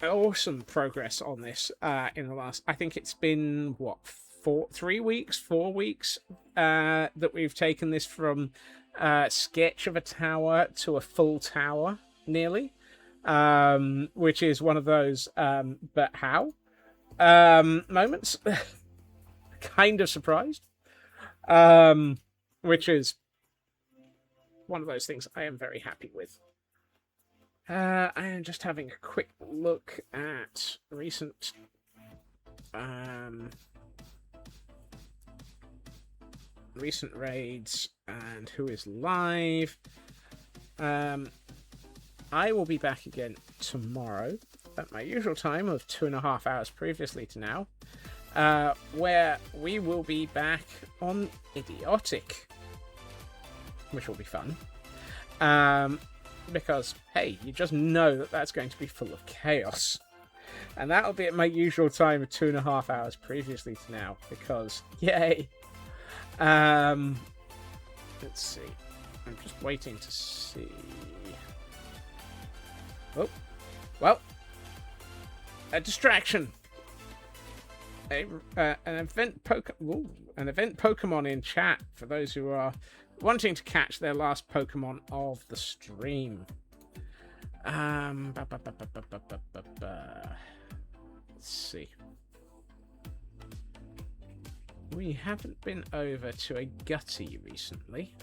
awesome progress on this in the last. I think it's been what 4 weeks that we've taken this from sketch of a tower to a full tower, nearly, which is one of those but how moments. Kind of surprised, which is one of those things I am very happy with. I am just having a quick look at recent recent raids and who is live. I will be back again tomorrow at my usual time of 2.5 hours previously to now, where we will be back on Idiotic, which will be fun. Because, hey, you just know that that's going to be full of chaos. And that'll be at my usual time of 2.5 hours previously to now, because, yay! Let's see. I'm just waiting to see. Oh, well, a distraction. An event Pokemon in chat for those who are wanting to catch their last Pokemon of the stream. Let's see. We haven't been over to a Gutty recently.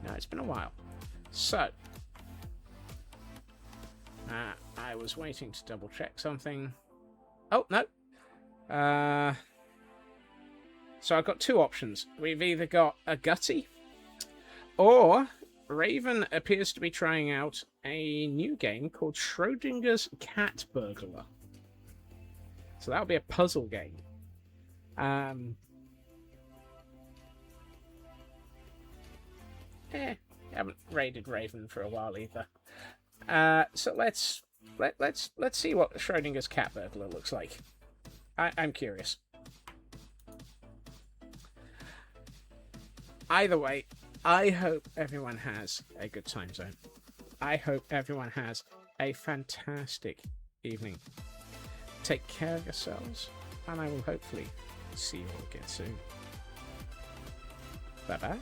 No, it's been a while. So, I was waiting to double check something. Oh, no. So I've got two options. We've either got a Gutty, or Raven appears to be trying out a new game called Schrodinger's Cat Burglar. So that'll be a puzzle game. Haven't raided Raven for a while either. So let's see what Schrodinger's Cat Burglar looks like. I'm curious. Either way, I hope everyone has a good time zone. I hope everyone has a fantastic evening. Take care of yourselves, and I will hopefully see you all again soon. Bye-bye.